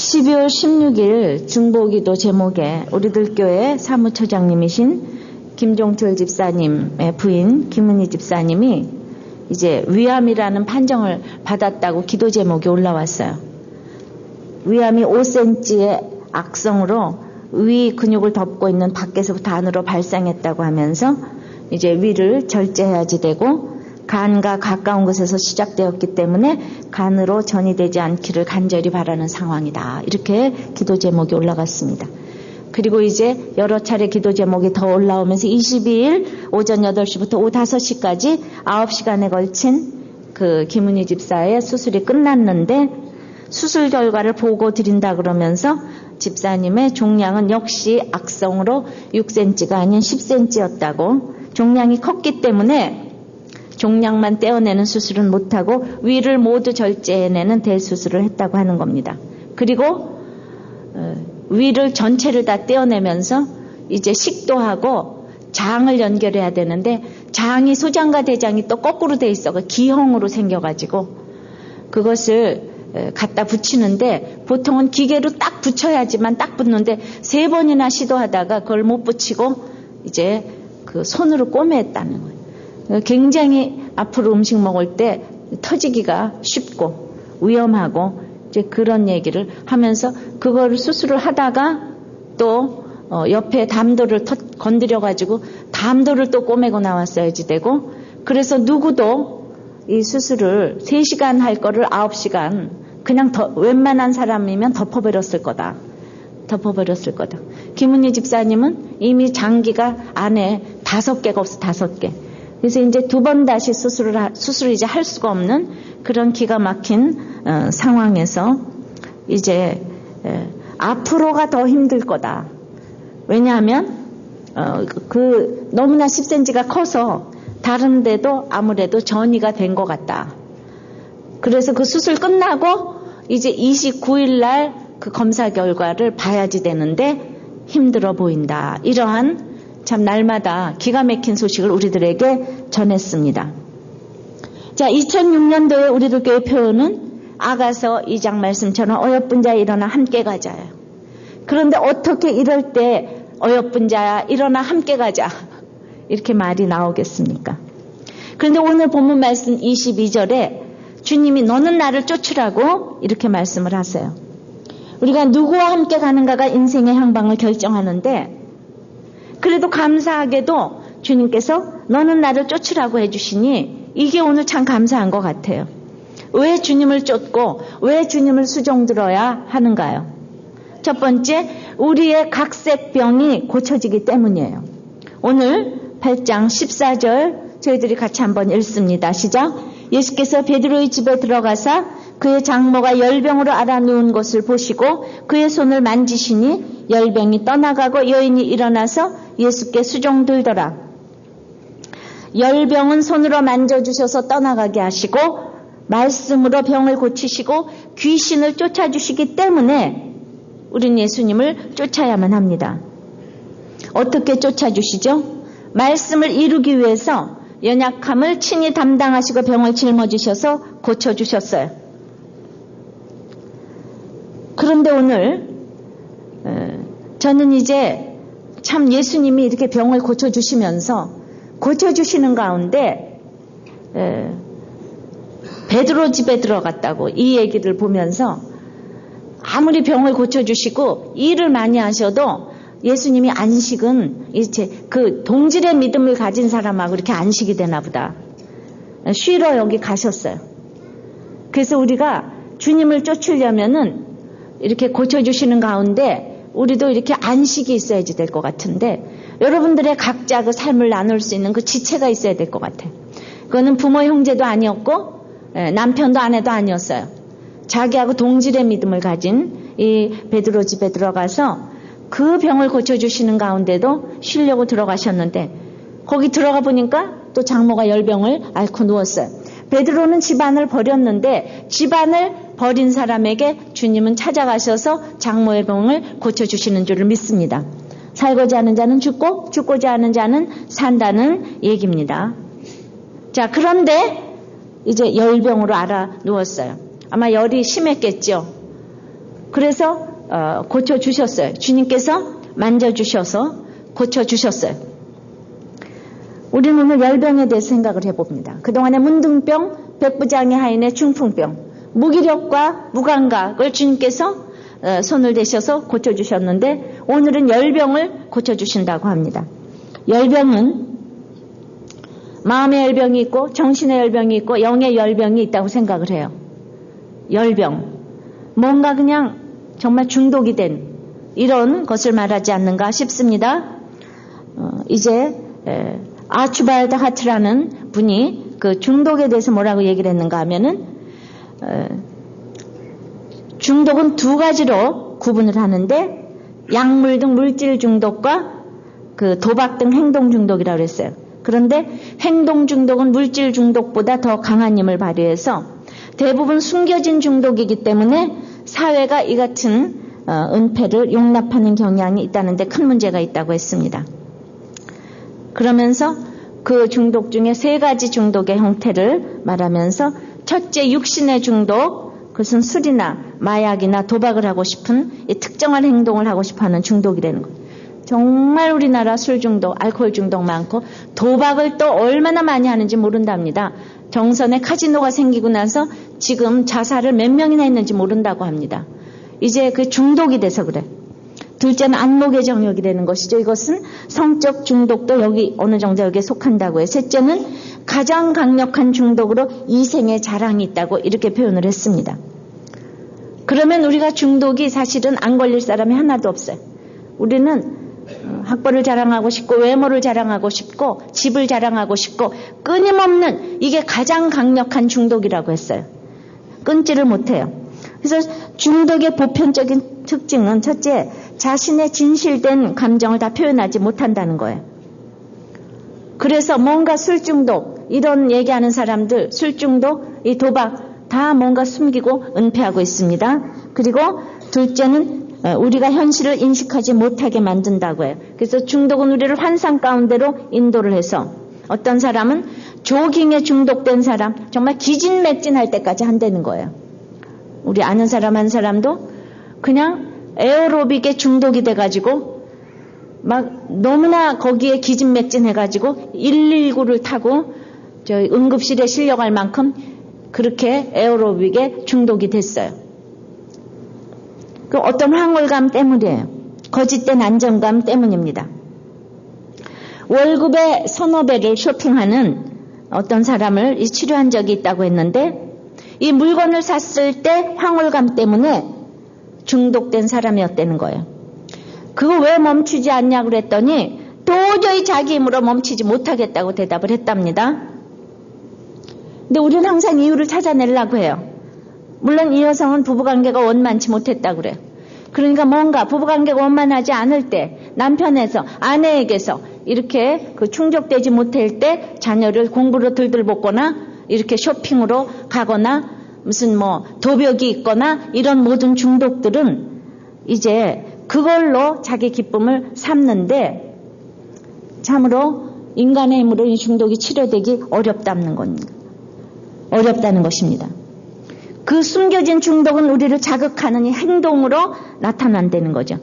12월 16일 중보기도 제목에 우리들 교회 사무처장님이신 김종철 집사님의 부인 김은희 집사님이 이제 위암이라는 판정을 받았다고 기도 제목이 올라왔어요. 위암이 5cm의 악성으로 위 근육을 덮고 있는 밖에서부터 안으로 발생했다고 하면서 이제 위를 절제해야지 되고 간과 가까운 곳에서 시작되었기 때문에 간으로 전이되지 않기를 간절히 바라는 상황이다. 이렇게 기도 제목이 올라갔습니다. 그리고 이제 여러 차례 기도 제목이 더 올라오면서 22일 오전 8시부터 오후 5시까지 9시간에 걸친 그 김은희 집사의 수술이 끝났는데 수술 결과를 보고 드린다 그러면서 집사님의 종양은 역시 악성으로 6cm가 아닌 10cm였다고, 종양이 컸기 때문에 종양만 떼어내는 수술은 못하고 위를 모두 절제해내는 대수술을 했다고 하는 겁니다. 그리고 위를 전체를 다 떼어내면서 이제 식도하고 장을 연결해야 되는데 장이 소장과 대장이 또 거꾸로 돼 있어 기형으로 생겨가지고 그것을 갖다 붙이는데 보통은 기계로 딱 붙여야지만 딱 붙는데 3번이나 시도하다가 그걸 못 붙이고 이제 그 손으로 꼬매했다는 거예요. 굉장히 앞으로 음식 먹을 때 터지기가 쉽고 위험하고 이제 그런 얘기를 하면서 그걸 수술을 하다가 또 옆에 담도를 건드려가지고 담도를 또 꼬매고 나왔어야지 되고, 그래서 누구도 이 수술을 3시간 할 거를 9시간 그냥 웬만한 사람이면 덮어버렸을 거다. 김은희 집사님은 이미 장기가 안에 5개가 없어 5개. 그래서 이제 2번 다시 수술을 이제 할 수가 없는 그런 기가 막힌 상황에서 이제 앞으로가 더 힘들 거다. 왜냐하면 그 너무나 10cm가 커서 다른 데도 아무래도 전이가 된 것 같다. 그래서 그 수술 끝나고 이제 29일 날 그 검사 결과를 봐야지 되는데 힘들어 보인다. 이러한 참 날마다 기가 막힌 소식을 우리들에게 전했습니다. 자, 2006년도에 우리들 교회 표현은 아가서 2장 말씀처럼 어여쁜 자야 일어나 함께 가자예요. 그런데 어떻게 이럴 때 어여쁜 자야 일어나 함께 가자 이렇게 말이 나오겠습니까? 그런데 오늘 본문 말씀 22절에 주님이 너는 나를 쫓으라고 이렇게 말씀을 하세요. 우리가 누구와 함께 가는가가 인생의 향방을 결정하는데, 그래도 감사하게도 주님께서 너는 나를 쫓으라고 해주시니 이게 오늘 참 감사한 것 같아요. 왜 주님을 쫓고 왜 주님을 수종들어야 하는가요? 첫 번째, 우리의 각색병이 고쳐지기 때문이에요. 오늘 8장 14절 저희들이 같이 한번 읽습니다. 시작. 예수께서 베드로의 집에 들어가사 그의 장모가 열병으로 앓아 누운 것을 보시고 그의 손을 만지시니 열병이 떠나가고 여인이 일어나서 예수께 수종들더라. 열병은 손으로 만져주셔서 떠나가게 하시고 말씀으로 병을 고치시고 귀신을 쫓아주시기 때문에 우린 예수님을 쫓아야만 합니다. 어떻게 쫓아주시죠? 말씀을 이루기 위해서 연약함을 친히 담당하시고 병을 짊어지셔서 고쳐주셨어요. 그런데 오늘 저는 이제 참 예수님이 이렇게 병을 고쳐주시면서 고쳐주시는 가운데 베드로 집에 들어갔다고 이 얘기를 보면서 아무리 병을 고쳐주시고 일을 많이 하셔도 예수님이 안식은 이제 그 동질의 믿음을 가진 사람하고 이렇게 안식이 되나 보다. 쉬러 여기 가셨어요. 그래서 우리가 주님을 쫓으려면은 이렇게 고쳐주시는 가운데 우리도 이렇게 안식이 있어야지 될 것 같은데, 여러분들의 각자 그 삶을 나눌 수 있는 그 지체가 있어야 될 것 같아요. 그거는 부모 형제도 아니었고 남편도 아내도 아니었어요. 자기하고 동질의 믿음을 가진 이 베드로 집에 들어가서 그 병을 고쳐주시는 가운데도 쉬려고 들어가셨는데 거기 들어가 보니까 또 장모가 열병을 앓고 누웠어요. 베드로는 집안을 버렸는데 집안을 버린 사람에게 주님은 찾아가셔서 장모의 병을 고쳐주시는 줄을 믿습니다. 살고자 하는 자는 죽고 죽고자 하는 자는 산다는 얘기입니다. 자, 그런데 이제 열병으로 앓아 누웠어요. 아마 열이 심했겠죠. 그래서 고쳐주셨어요. 주님께서 만져주셔서 고쳐주셨어요. 우리는 오늘 열병에 대해서 생각을 해봅니다. 그동안의 문둥병, 백부장의 하인의 중풍병, 무기력과 무감각을 주님께서 손을 대셔서 고쳐주셨는데 오늘은 열병을 고쳐주신다고 합니다. 열병은 마음의 열병이 있고 정신의 열병이 있고 영의 열병이 있다고 생각을 해요. 열병, 뭔가 그냥 정말 중독이 된 이런 것을 말하지 않는가 싶습니다. 이제 아추발드 하트라는 분이 그 중독에 대해서 뭐라고 얘기를 했는가 하면은 중독은 두 가지로 구분을 하는데 약물 등 물질 중독과 그 도박 등 행동 중독이라고 했어요. 그런데 행동 중독은 물질 중독보다 더 강한 힘을 발휘해서 대부분 숨겨진 중독이기 때문에 사회가 이 같은 은폐를 용납하는 경향이 있다는 데 큰 문제가 있다고 했습니다. 그러면서 그 중독 중에 세 가지 중독의 형태를 말하면서 첫째 육신의 중독, 그것은 술이나 마약이나 도박을 하고 싶은 이 특정한 행동을 하고 싶어하는 중독이라는 것. 정말 우리나라 술 중독, 알코올 중독 많고 도박을 또 얼마나 많이 하는지 모른답니다. 정선에 카지노가 생기고 나서 지금 자살을 몇 명이나 했는지 모른다고 합니다. 이제 그 중독이 돼서 그래. 둘째는 안목의 정욕이라는 것이죠. 이것은 성적 중독도 여기 어느 정도 여기에 속한다고 해요. 셋째는 가장 강력한 중독으로 이생의 자랑이 있다고 이렇게 표현을 했습니다. 그러면 우리가 중독이 사실은 안 걸릴 사람이 하나도 없어요. 우리는 학벌을 자랑하고 싶고 외모를 자랑하고 싶고 집을 자랑하고 싶고 끊임없는 이게 가장 강력한 중독이라고 했어요. 끊지를 못해요. 그래서 중독의 보편적인 특징은 첫째, 자신의 진실된 감정을 다 표현하지 못한다는 거예요. 그래서 뭔가 술중독, 이런 얘기하는 사람들, 술중독, 이 도박 다 뭔가 숨기고 은폐하고 있습니다. 그리고 둘째는 우리가 현실을 인식하지 못하게 만든다고 해요. 그래서 중독은 우리를 환상 가운데로 인도를 해서 어떤 사람은 조깅에 중독된 사람, 정말 기진맥진할 때까지 한다는 거예요. 우리 아는 사람 한 사람도 그냥 에어로빅에 중독이 돼가지고 막 너무나 거기에 기진맥진해가지고 119를 타고 저 응급실에 실려갈 만큼 그렇게 에어로빅에 중독이 됐어요. 그 어떤 황홀감 때문이에요. 거짓된 안정감 때문입니다. 월급의 서너 배를 쇼핑하는 어떤 사람을 치료한 적이 있다고 했는데 이 물건을 샀을 때 황홀감 때문에 중독된 사람이었다는 거예요. 그거 왜 멈추지 않냐 그랬더니 도저히 자기 힘으로 멈추지 못하겠다고 대답을 했답니다. 근데 우리는 항상 이유를 찾아내려고 해요. 물론 이 여성은 부부관계가 원만치 못했다고 그래요. 그러니까 뭔가 부부관계가 원만하지 않을 때 남편에서 아내에게서 이렇게 그 충족되지 못할 때 자녀를 공부로 들들 볶거나 이렇게 쇼핑으로 가거나 무슨 뭐 도벽이 있거나 이런 모든 중독들은 이제 그걸로 자기 기쁨을 삼는데 참으로 인간의 힘으로 이 중독이 치료되기 어렵다는 겁니다. 어렵다는 것입니다. 그 숨겨진 중독은 우리를 자극하는 이 행동으로 나타난다는 거죠.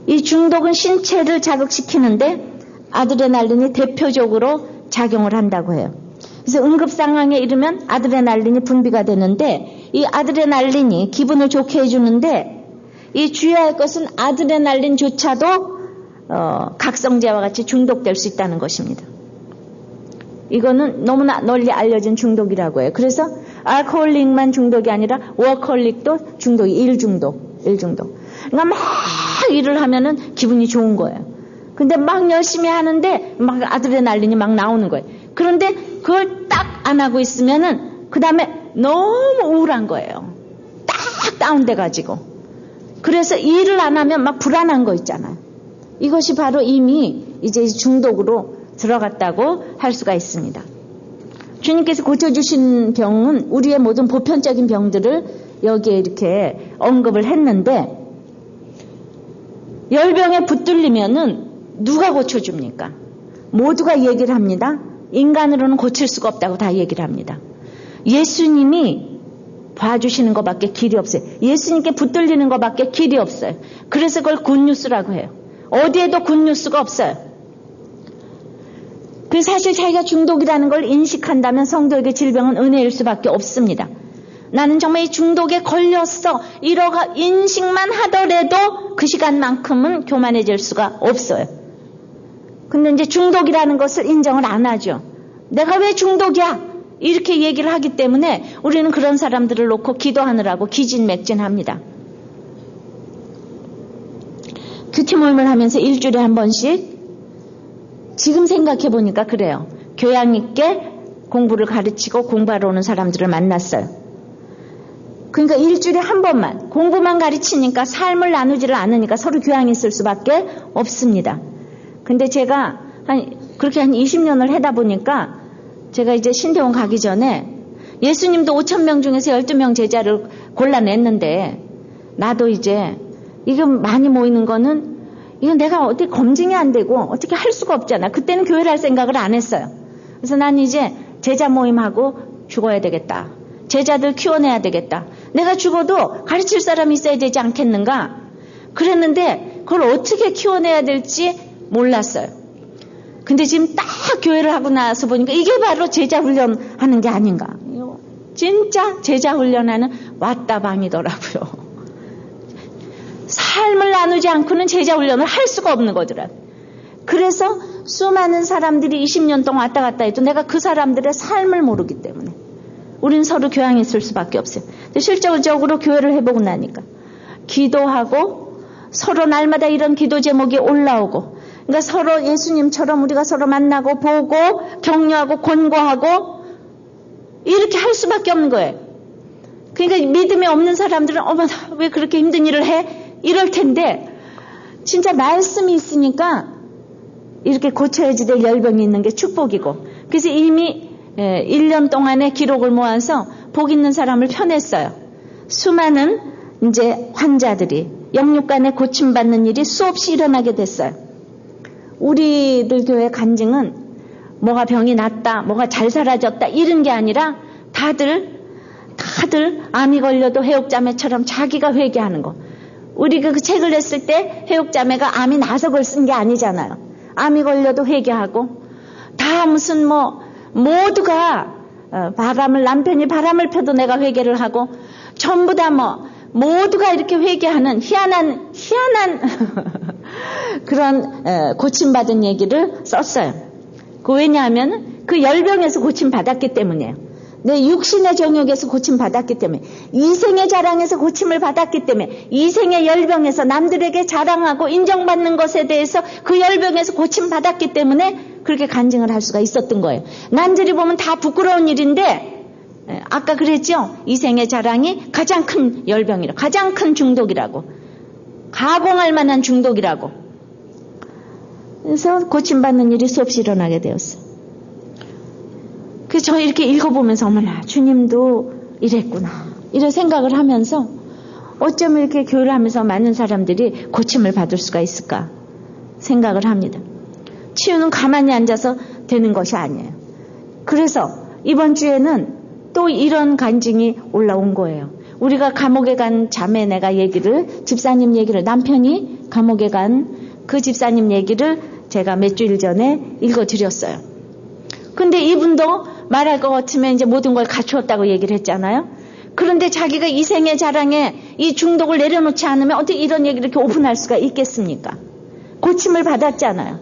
이 중독은 신체를 자극시키는데 아드레날린이 대표적으로 작용을 한다고 해요. 그래서 응급 상황에 이르면 아드레날린이 분비가 되는데 이 아드레날린이 기분을 좋게 해주는데 이 주의할 것은 아드레날린조차도 각성제와 같이 중독될 수 있다는 것입니다. 이거는 너무나 널리 알려진 중독이라고 해요. 그래서 알코올릭만 중독이 아니라 워커홀릭도 중독이 일중독. 그러니까 막 일을 하면은 기분이 좋은 거예요. 근데 막 열심히 하는데 막 아드레날린이 막 나오는 거예요. 그런데 그걸 딱 안 하고 있으면은 그 다음에 너무 우울한 거예요. 딱 다운돼가지고. 그래서 일을 안 하면 막 불안한 거 있잖아요. 이것이 바로 이미 이제 중독으로 들어갔다고 할 수가 있습니다. 주님께서 고쳐주신 병은 우리의 모든 보편적인 병들을 여기에 이렇게 언급을 했는데 열병에 붙들리면은 누가 고쳐줍니까? 모두가 얘기를 합니다. 인간으로는 고칠 수가 없다고 다 얘기를 합니다. 예수님이 봐주시는 것밖에 길이 없어요. 예수님께 붙들리는 것밖에 길이 없어요. 그래서 그걸 굿뉴스라고 해요. 어디에도 굿뉴스가 없어요. 그래서 사실 자기가 중독이라는 걸 인식한다면 성도에게 질병은 은혜일 수밖에 없습니다. 나는 정말 이 중독에 걸렸어. 이러가 인식만 하더라도 그 시간만큼은 교만해질 수가 없어요. 근데 이제 중독이라는 것을 인정을 안 하죠. 내가 왜 중독이야? 이렇게 얘기를 하기 때문에 우리는 그런 사람들을 놓고 기도하느라고 기진맥진합니다. 큐티 모임을 하면서 일주일에 한 번씩 지금 생각해 보니까 그래요. 교양 있게 공부를 가르치고 공부하러 오는 사람들을 만났어요. 그러니까 일주일에 한 번만 공부만 가르치니까 삶을 나누지를 않으니까 서로 교양이 있을 수밖에 없습니다. 근데 제가 그렇게 한 20년을 하다 보니까 제가 이제 신대원 가기 전에 예수님도 5,000명 중에서 12명 제자를 골라냈는데 나도 이제 이거 많이 모이는 거는 이건 내가 어떻게 검증이 안 되고 어떻게 할 수가 없잖아. 그때는 교회를 할 생각을 안 했어요. 그래서 난 이제 제자 모임하고 죽어야 되겠다. 제자들 키워내야 되겠다. 내가 죽어도 가르칠 사람이 있어야 되지 않겠는가? 그랬는데 그걸 어떻게 키워내야 될지 몰랐어요. 근데 지금 딱 교회를 하고 나서 보니까 이게 바로 제자 훈련하는 게 아닌가. 진짜 제자 훈련하는 왔다방이더라고요. 삶을 나누지 않고는 제자 훈련을 할 수가 없는 거더라고요. 그래서 수많은 사람들이 20년 동안 왔다 갔다 해도 내가 그 사람들의 삶을 모르기 때문에 우린 서로 교양이 있을 수밖에 없어요. 실질적으로 교회를 해보고 나니까 기도하고 서로 날마다 이런 기도 제목이 올라오고 그러니까 서로 예수님처럼 우리가 서로 만나고 보고 격려하고 권고하고 이렇게 할 수밖에 없는 거예요. 그러니까 믿음이 없는 사람들은 어머 왜 그렇게 힘든 일을 해? 이럴 텐데 진짜 말씀이 있으니까 이렇게 고쳐야지 될 열병이 있는 게 축복이고 그래서 이미 1년 동안의 기록을 모아서 복 있는 사람을 펴냈어요. 수많은 이제 환자들이 영육간에 고침받는 일이 수없이 일어나게 됐어요. 우리들 교회 간증은 뭐가 병이 낫다, 뭐가 잘 사라졌다 이런 게 아니라 다들 암이 걸려도 해옥자매처럼 자기가 회개하는 거. 우리가 그 책을 냈을 때 해옥자매가 암이 나서 글 쓴 게 아니잖아요. 암이 걸려도 회개하고 다 무슨 모두가 남편이 바람을 펴도 내가 회개를 하고 전부 다 모두가 이렇게 회개하는 희한한 그런 고침받은 얘기를 썼어요. 왜냐하면 그 열병에서 고침받았기 때문이에요. 내 육신의 정욕에서 고침받았기 때문에 이생의 자랑에서 고침을 받았기 때문에 이생의 열병에서 남들에게 자랑하고 인정받는 것에 대해서 그 열병에서 고침받았기 때문에 그렇게 간증을 할 수가 있었던 거예요. 남들이 보면 다 부끄러운 일인데 아까 그랬죠. 이생의 자랑이 가장 큰 열병이라고 가장 큰 중독이라고 가공할 만한 중독이라고 그래서 고침받는 일이 수없이 일어나게 되었어요. 그래서 저 이렇게 읽어보면서 어머나 주님도 이랬구나 이런 생각을 하면서 어쩌면 이렇게 교회를 하면서 많은 사람들이 고침을 받을 수가 있을까 생각을 합니다. 치유는 가만히 앉아서 되는 것이 아니에요. 그래서 이번 주에는 또 이런 간증이 올라온 거예요. 우리가 감옥에 간 자매네가 집사님 얘기를 남편이 감옥에 간 그 집사님 얘기를 제가 몇 주일 전에 읽어드렸어요. 근데 이분도 말할 것 같으면 이제 모든 걸 갖추었다고 얘기를 했잖아요. 그런데 자기가 이생의 자랑에 이 중독을 내려놓지 않으면 어떻게 이런 얘기를 이렇게 오픈할 수가 있겠습니까? 고침을 받았잖아요.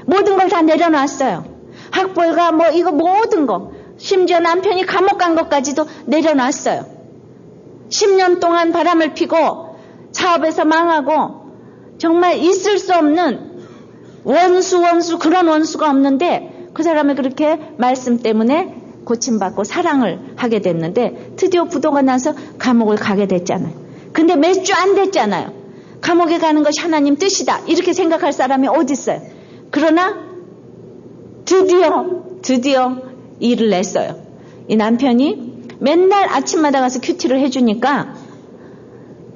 모든 걸 다 내려놨어요. 학벌과 이거 모든 거. 심지어 남편이 감옥 간 것까지도 내려놨어요. 10년 동안 바람을 피고 사업에서 망하고 정말 있을 수 없는 원수 그런 원수가 없는데 그 사람이 그렇게 말씀 때문에 고침받고 사랑을 하게 됐는데 드디어 부도가 나서 감옥을 가게 됐잖아요. 근데 몇 주 안 됐잖아요. 감옥에 가는 것이 하나님 뜻이다 이렇게 생각할 사람이 어디 있어요. 그러나 드디어 일을 냈어요. 이 남편이 맨날 아침마다 가서 큐티를 해주니까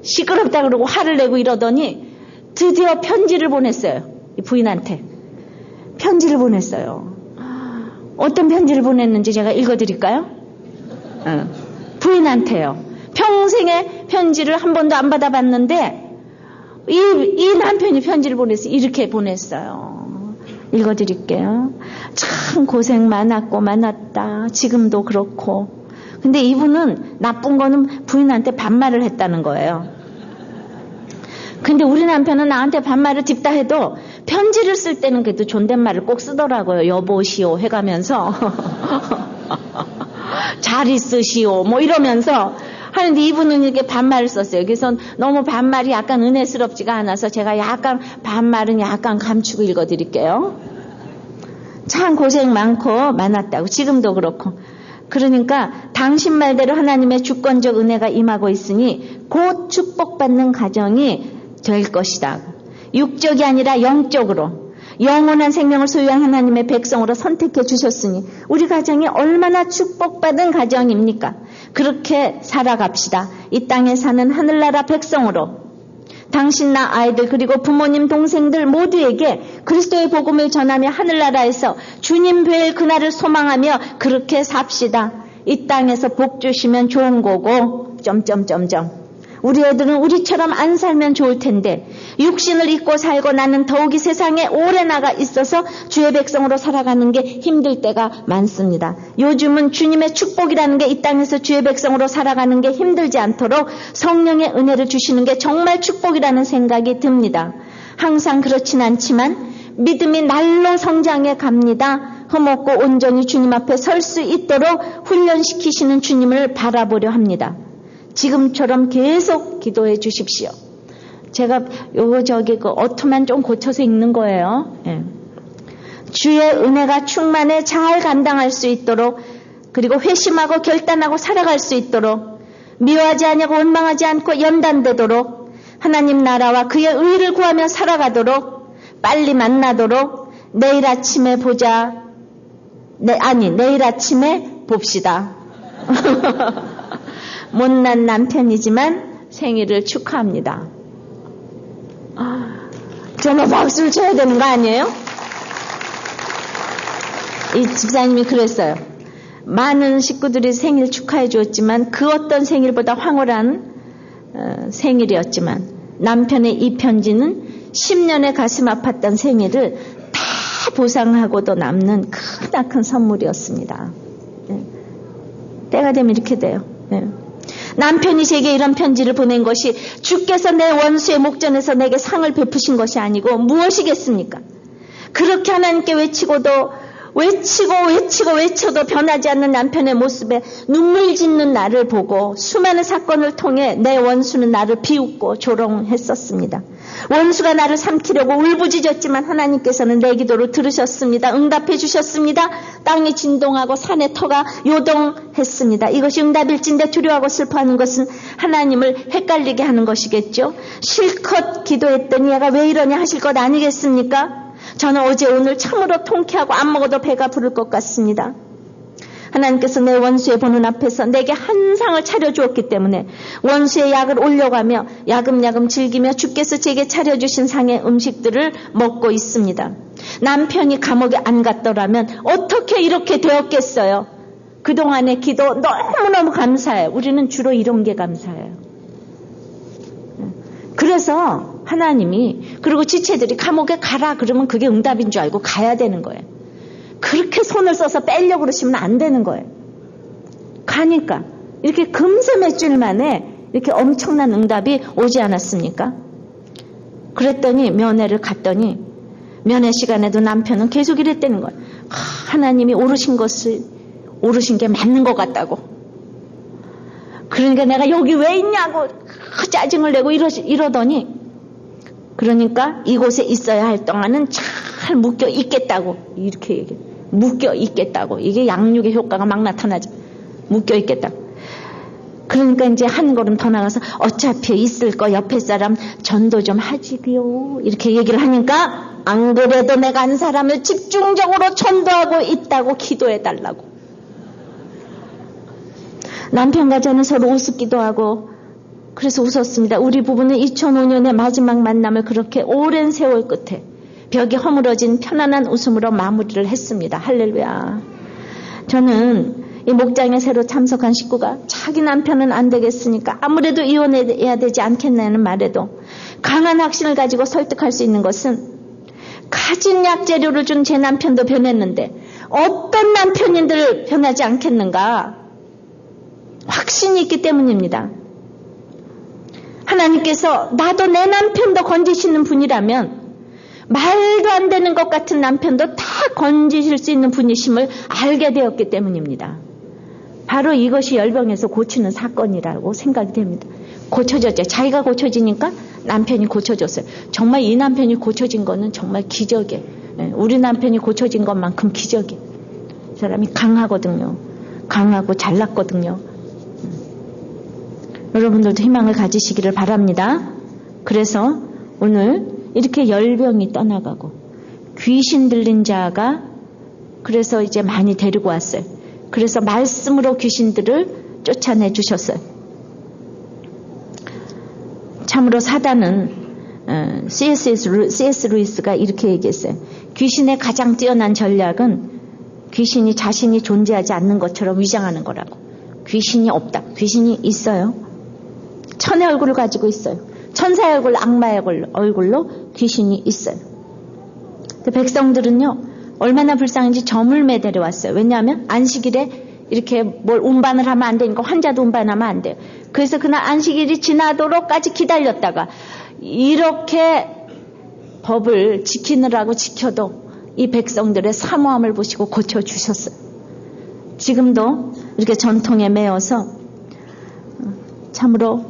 시끄럽다 그러고 화를 내고 이러더니 드디어 편지를 보냈어요. 이 부인한테 편지를 보냈어요. 어떤 편지를 보냈는지 제가 읽어드릴까요? 부인한테요. 평생에 편지를 한 번도 안 받아봤는데 이 남편이 편지를 보냈어요. 이렇게 보냈어요. 읽어드릴게요. 참 고생 많았다. 지금도 그렇고. 근데 이분은 나쁜 거는 부인한테 반말을 했다는 거예요. 근데 우리 남편은 나한테 반말을 딥다 해도 편지를 쓸 때는 그래도 존댓말을 꼭 쓰더라고요. 여보시오 해가면서 잘 있으시오 뭐 이러면서 하는데 이분은 이렇게 반말을 썼어요. 그래서 너무 반말이 약간 은혜스럽지가 않아서 제가 약간 반말은 약간 감추고 읽어드릴게요. 참 고생 많았다고. 지금도 그렇고. 그러니까 당신 말대로 하나님의 주권적 은혜가 임하고 있으니 곧 축복받는 가정이 될 것이다. 육적이 아니라 영적으로 영원한 생명을 소유한 하나님의 백성으로 선택해 주셨으니 우리 가정이 얼마나 축복받은 가정입니까? 그렇게 살아갑시다. 이 땅에 사는 하늘나라 백성으로 당신 나 아이들 그리고 부모님 동생들 모두에게 그리스도의 복음을 전하며 하늘나라에서 주님 뵐 그날을 소망하며 그렇게 삽시다. 이 땅에서 복 주시면 좋은 거고 우리 애들은 우리처럼 안 살면 좋을 텐데 육신을 입고 살고 나는 더욱이 세상에 오래 나가 있어서 주의 백성으로 살아가는 게 힘들 때가 많습니다. 요즘은 주님의 축복이라는 게 이 땅에서 주의 백성으로 살아가는 게 힘들지 않도록 성령의 은혜를 주시는 게 정말 축복이라는 생각이 듭니다. 항상 그렇진 않지만 믿음이 날로 성장해 갑니다. 흠없고 온전히 주님 앞에 설 수 있도록 훈련시키시는 주님을 바라보려 합니다. 지금처럼 계속 기도해 주십시오. 제가 그 어투만 좀 고쳐서 읽는 거예요. 예. 주의 은혜가 충만해 잘 감당할 수 있도록 그리고 회심하고 결단하고 살아갈 수 있도록 미워하지 않고 원망하지 않고 연단되도록 하나님 나라와 그의 의를 구하며 살아가도록 빨리 만나도록 내일 아침에 보자. 내일 아침에 봅시다. 못난 남편이지만 생일을 축하합니다. 정말 박수를 쳐야 되는 거 아니에요? 이 집사님이 그랬어요. 많은 식구들이 생일 축하해 주었지만 그 어떤 생일보다 황홀한 생일이었지만 남편의 이 편지는 10년의 가슴 아팠던 생일을 다 보상하고도 남는 크나큰 선물이었습니다. 때가 되면 이렇게 돼요. 남편이 제게 이런 편지를 보낸 것이 주께서 내 원수의 목전에서 내게 상을 베푸신 것이 아니고 무엇이겠습니까? 그렇게 하나님께 외쳐도 변하지 않는 남편의 모습에 눈물 짓는 나를 보고 수많은 사건을 통해 내 원수는 나를 비웃고 조롱했었습니다. 원수가 나를 삼키려고 울부짖었지만 하나님께서는 내 기도를 들으셨습니다. 응답해 주셨습니다. 땅이 진동하고 산의 터가 요동했습니다. 이것이 응답일진데 두려워하고 슬퍼하는 것은 하나님을 헷갈리게 하는 것이겠죠. 실컷 기도했더니 얘가 왜 이러냐 하실 것 아니겠습니까? 저는 어제 오늘 참으로 통쾌하고 안 먹어도 배가 부를 것 같습니다. 하나님께서 내 원수의 보는 앞에서 내게 한 상을 차려주었기 때문에 원수의 약을 올려가며 야금야금 즐기며 주께서 제게 차려주신 상의 음식들을 먹고 있습니다. 남편이 감옥에 안 갔더라면 어떻게 이렇게 되었겠어요? 그동안의 기도 너무너무 감사해요. 우리는 주로 이런 게 감사해요. 그래서 하나님이 그리고 지체들이 감옥에 가라 그러면 그게 응답인 줄 알고 가야 되는 거예요. 그렇게 손을 써서 빼려고 그러시면 안 되는 거예요. 가니까 이렇게 금세 몇 줄 만에 이렇게 엄청난 응답이 오지 않았습니까? 그랬더니 면회를 갔더니 면회 시간에도 남편은 계속 이랬다는 거예요. 하나님이 오르신 게 맞는 것 같다고. 그러니까 내가 여기 왜 있냐고 짜증을 내고 이러더니 그러니까 이곳에 있어야 할 동안은 잘 묶여 있겠다고 이렇게 얘기해. 묶여 있겠다고. 이게 양육의 효과가 막 나타나죠. 묶여 있겠다고. 그러니까 이제 한 걸음 더 나가서 어차피 있을 거 옆에 사람 전도 좀 하지요. 이렇게 얘기를 하니까 안 그래도 내가 한 사람을 집중적으로 전도하고 있다고 기도해 달라고. 남편과 저는 서로 우습기도 하고 그래서 웃었습니다. 우리 부부는 2005년의 마지막 만남을 그렇게 오랜 세월 끝에 벽이 허물어진 편안한 웃음으로 마무리를 했습니다. 할렐루야. 저는 이 목장에 새로 참석한 식구가 자기 남편은 안 되겠으니까 아무래도 이혼해야 되지 않겠냐는 말에도 강한 확신을 가지고 설득할 수 있는 것은 가진 약재료를 준 제 남편도 변했는데 어떤 남편인들 변하지 않겠는가? 확신이 있기 때문입니다. 하나님께서 나도 내 남편도 건지시는 분이라면 말도 안 되는 것 같은 남편도 다 건지실 수 있는 분이심을 알게 되었기 때문입니다. 바로 이것이 열병에서 고치는 사건이라고 생각이 됩니다. 고쳐졌죠. 자기가 고쳐지니까 남편이 고쳐졌어요. 정말 이 남편이 고쳐진 거는 정말 기적이에요. 우리 남편이 고쳐진 것만큼 기적이에요. 이 사람이 강하거든요. 강하고 잘났거든요. 여러분들도 희망을 가지시기를 바랍니다. 그래서 오늘 이렇게 열병이 떠나가고 귀신 들린 자가 그래서 이제 많이 데리고 왔어요. 그래서 말씀으로 귀신들을 쫓아내 주셨어요. 참으로 사단은 C.S. 루이스가 이렇게 얘기했어요. 귀신의 가장 뛰어난 전략은 귀신이 자신이 존재하지 않는 것처럼 위장하는 거라고. 귀신이 없다. 귀신이 있어요. 천의 얼굴을 가지고 있어요. 천사의 얼굴, 악마의 얼굴로 귀신이 있어요. 백성들은요, 얼마나 불쌍한지 저물매 데려왔어요. 왜냐하면 안식일에 이렇게 뭘 운반을 하면 안 되니까 환자도 운반하면 안 돼요. 그래서 그날 안식일이 지나도록까지 기다렸다가 이렇게 법을 지키느라고 지켜도 이 백성들의 사모함을 보시고 고쳐주셨어요. 지금도 이렇게 전통에 매여서 참으로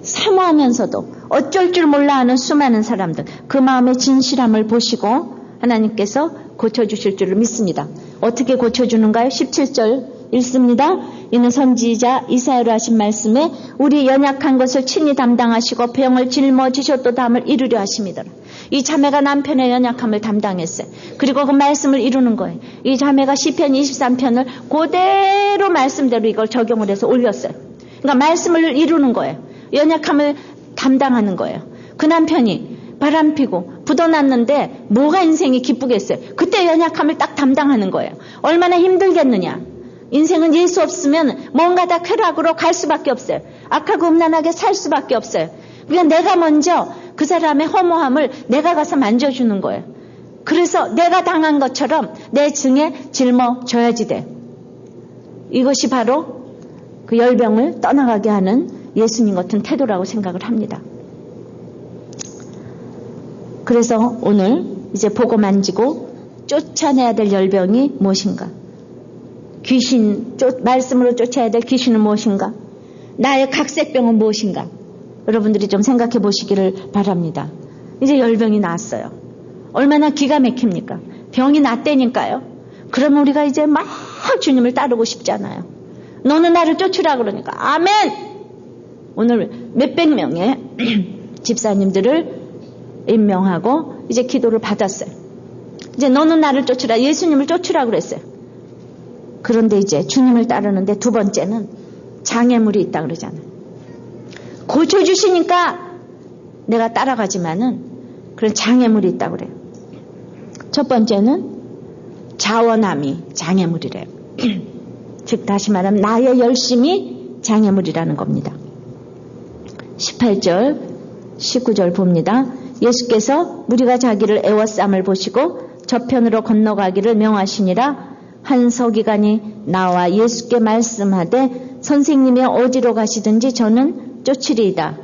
사모하면서도 어쩔 줄 몰라 하는 수많은 사람들, 그 마음의 진실함을 보시고 하나님께서 고쳐주실 줄을 믿습니다. 어떻게 고쳐주는가요? 17절 읽습니다. 이는 선지자 이사야로 하신 말씀에 우리 연약한 것을 친히 담당하시고 병을 짊어지셔도 담을 이루려 하십니다. 이 자매가 남편의 연약함을 담당했어요. 그리고 그 말씀을 이루는 거예요. 이 자매가 시편 23편을 그대로 말씀대로 이걸 적용을 해서 올렸어요. 그러니까 말씀을 이루는 거예요. 연약함을 담당하는 거예요. 그 남편이 바람피고 부도났는데 뭐가 인생이 기쁘겠어요. 그때 연약함을 딱 담당하는 거예요. 얼마나 힘들겠느냐. 인생은 예수 없으면 뭔가 다 쾌락으로 갈 수밖에 없어요. 악하고 음란하게 살 수밖에 없어요. 그러니까 내가 먼저 그 사람의 허무함을 내가 가서 만져주는 거예요. 그래서 내가 당한 것처럼 내 증에 짊어져야지 돼. 이것이 바로 그 열병을 떠나가게 하는 예수님 같은 태도라고 생각을 합니다. 그래서 오늘 이제 보고 만지고 쫓아내야 될 열병이 무엇인가? 말씀으로 쫓아야 될 귀신은 무엇인가? 나의 각색병은 무엇인가? 여러분들이 좀 생각해 보시기를 바랍니다. 이제 열병이 났어요. 얼마나 기가 막힙니까? 병이 났다니까요. 그러면 우리가 이제 막 주님을 따르고 싶잖아요. 너는 나를 쫓으라 그러니까 아멘! 오늘 몇백 명의 집사님들을 임명하고 이제 기도를 받았어요. 이제 너는 나를 쫓으라, 예수님을 쫓으라 그랬어요. 그런데 이제 주님을 따르는데 두 번째는 장애물이 있다 그러잖아요. 고쳐주시니까 내가 따라가지만은 그런 장애물이 있다 그래요. 첫 번째는 자원함이 장애물이래요. 즉 다시 말하면 나의 열심이 장애물이라는 겁니다. 18절 19절 봅니다. 예수께서 무리가 자기를 애워쌈을 보시고 저편으로 건너가기를 명하시니라. 한 서기관이 나와 예수께 말씀하되 선생님이 어디로 가시든지 저는 쫓으리이다.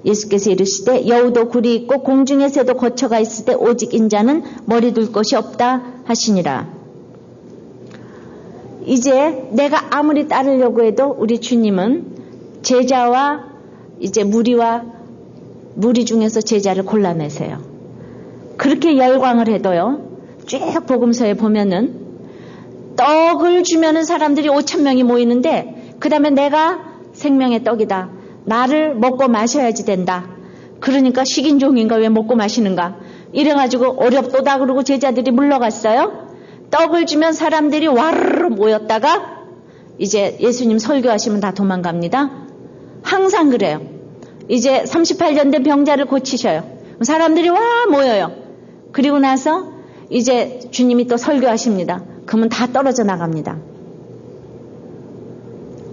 예수께서 이르시되 여우도 굴이 있고 공중의 새도 거처가 있으되 오직 인자는 머리 둘 곳이 없다 하시니라. 이제 내가 아무리 따르려고 해도 우리 주님은 제자와 이제 무리 중에서 제자를 골라내세요. 그렇게 열광을 해도요. 쭉 복음서에 보면은 떡을 주면은 사람들이 5,000명이 모이는데 그 다음에 내가 생명의 떡이다. 나를 먹고 마셔야지 된다. 그러니까 식인종인가 왜 먹고 마시는가. 이래가지고 어렵도다 그러고 제자들이 물러갔어요. 떡을 주면 사람들이 와르르 모였다가 이제 예수님 설교하시면 다 도망갑니다. 항상 그래요. 이제 38년 된 병자를 고치셔요. 사람들이 와 모여요. 그리고 나서 이제 주님이 또 설교하십니다. 그러면 다 떨어져 나갑니다.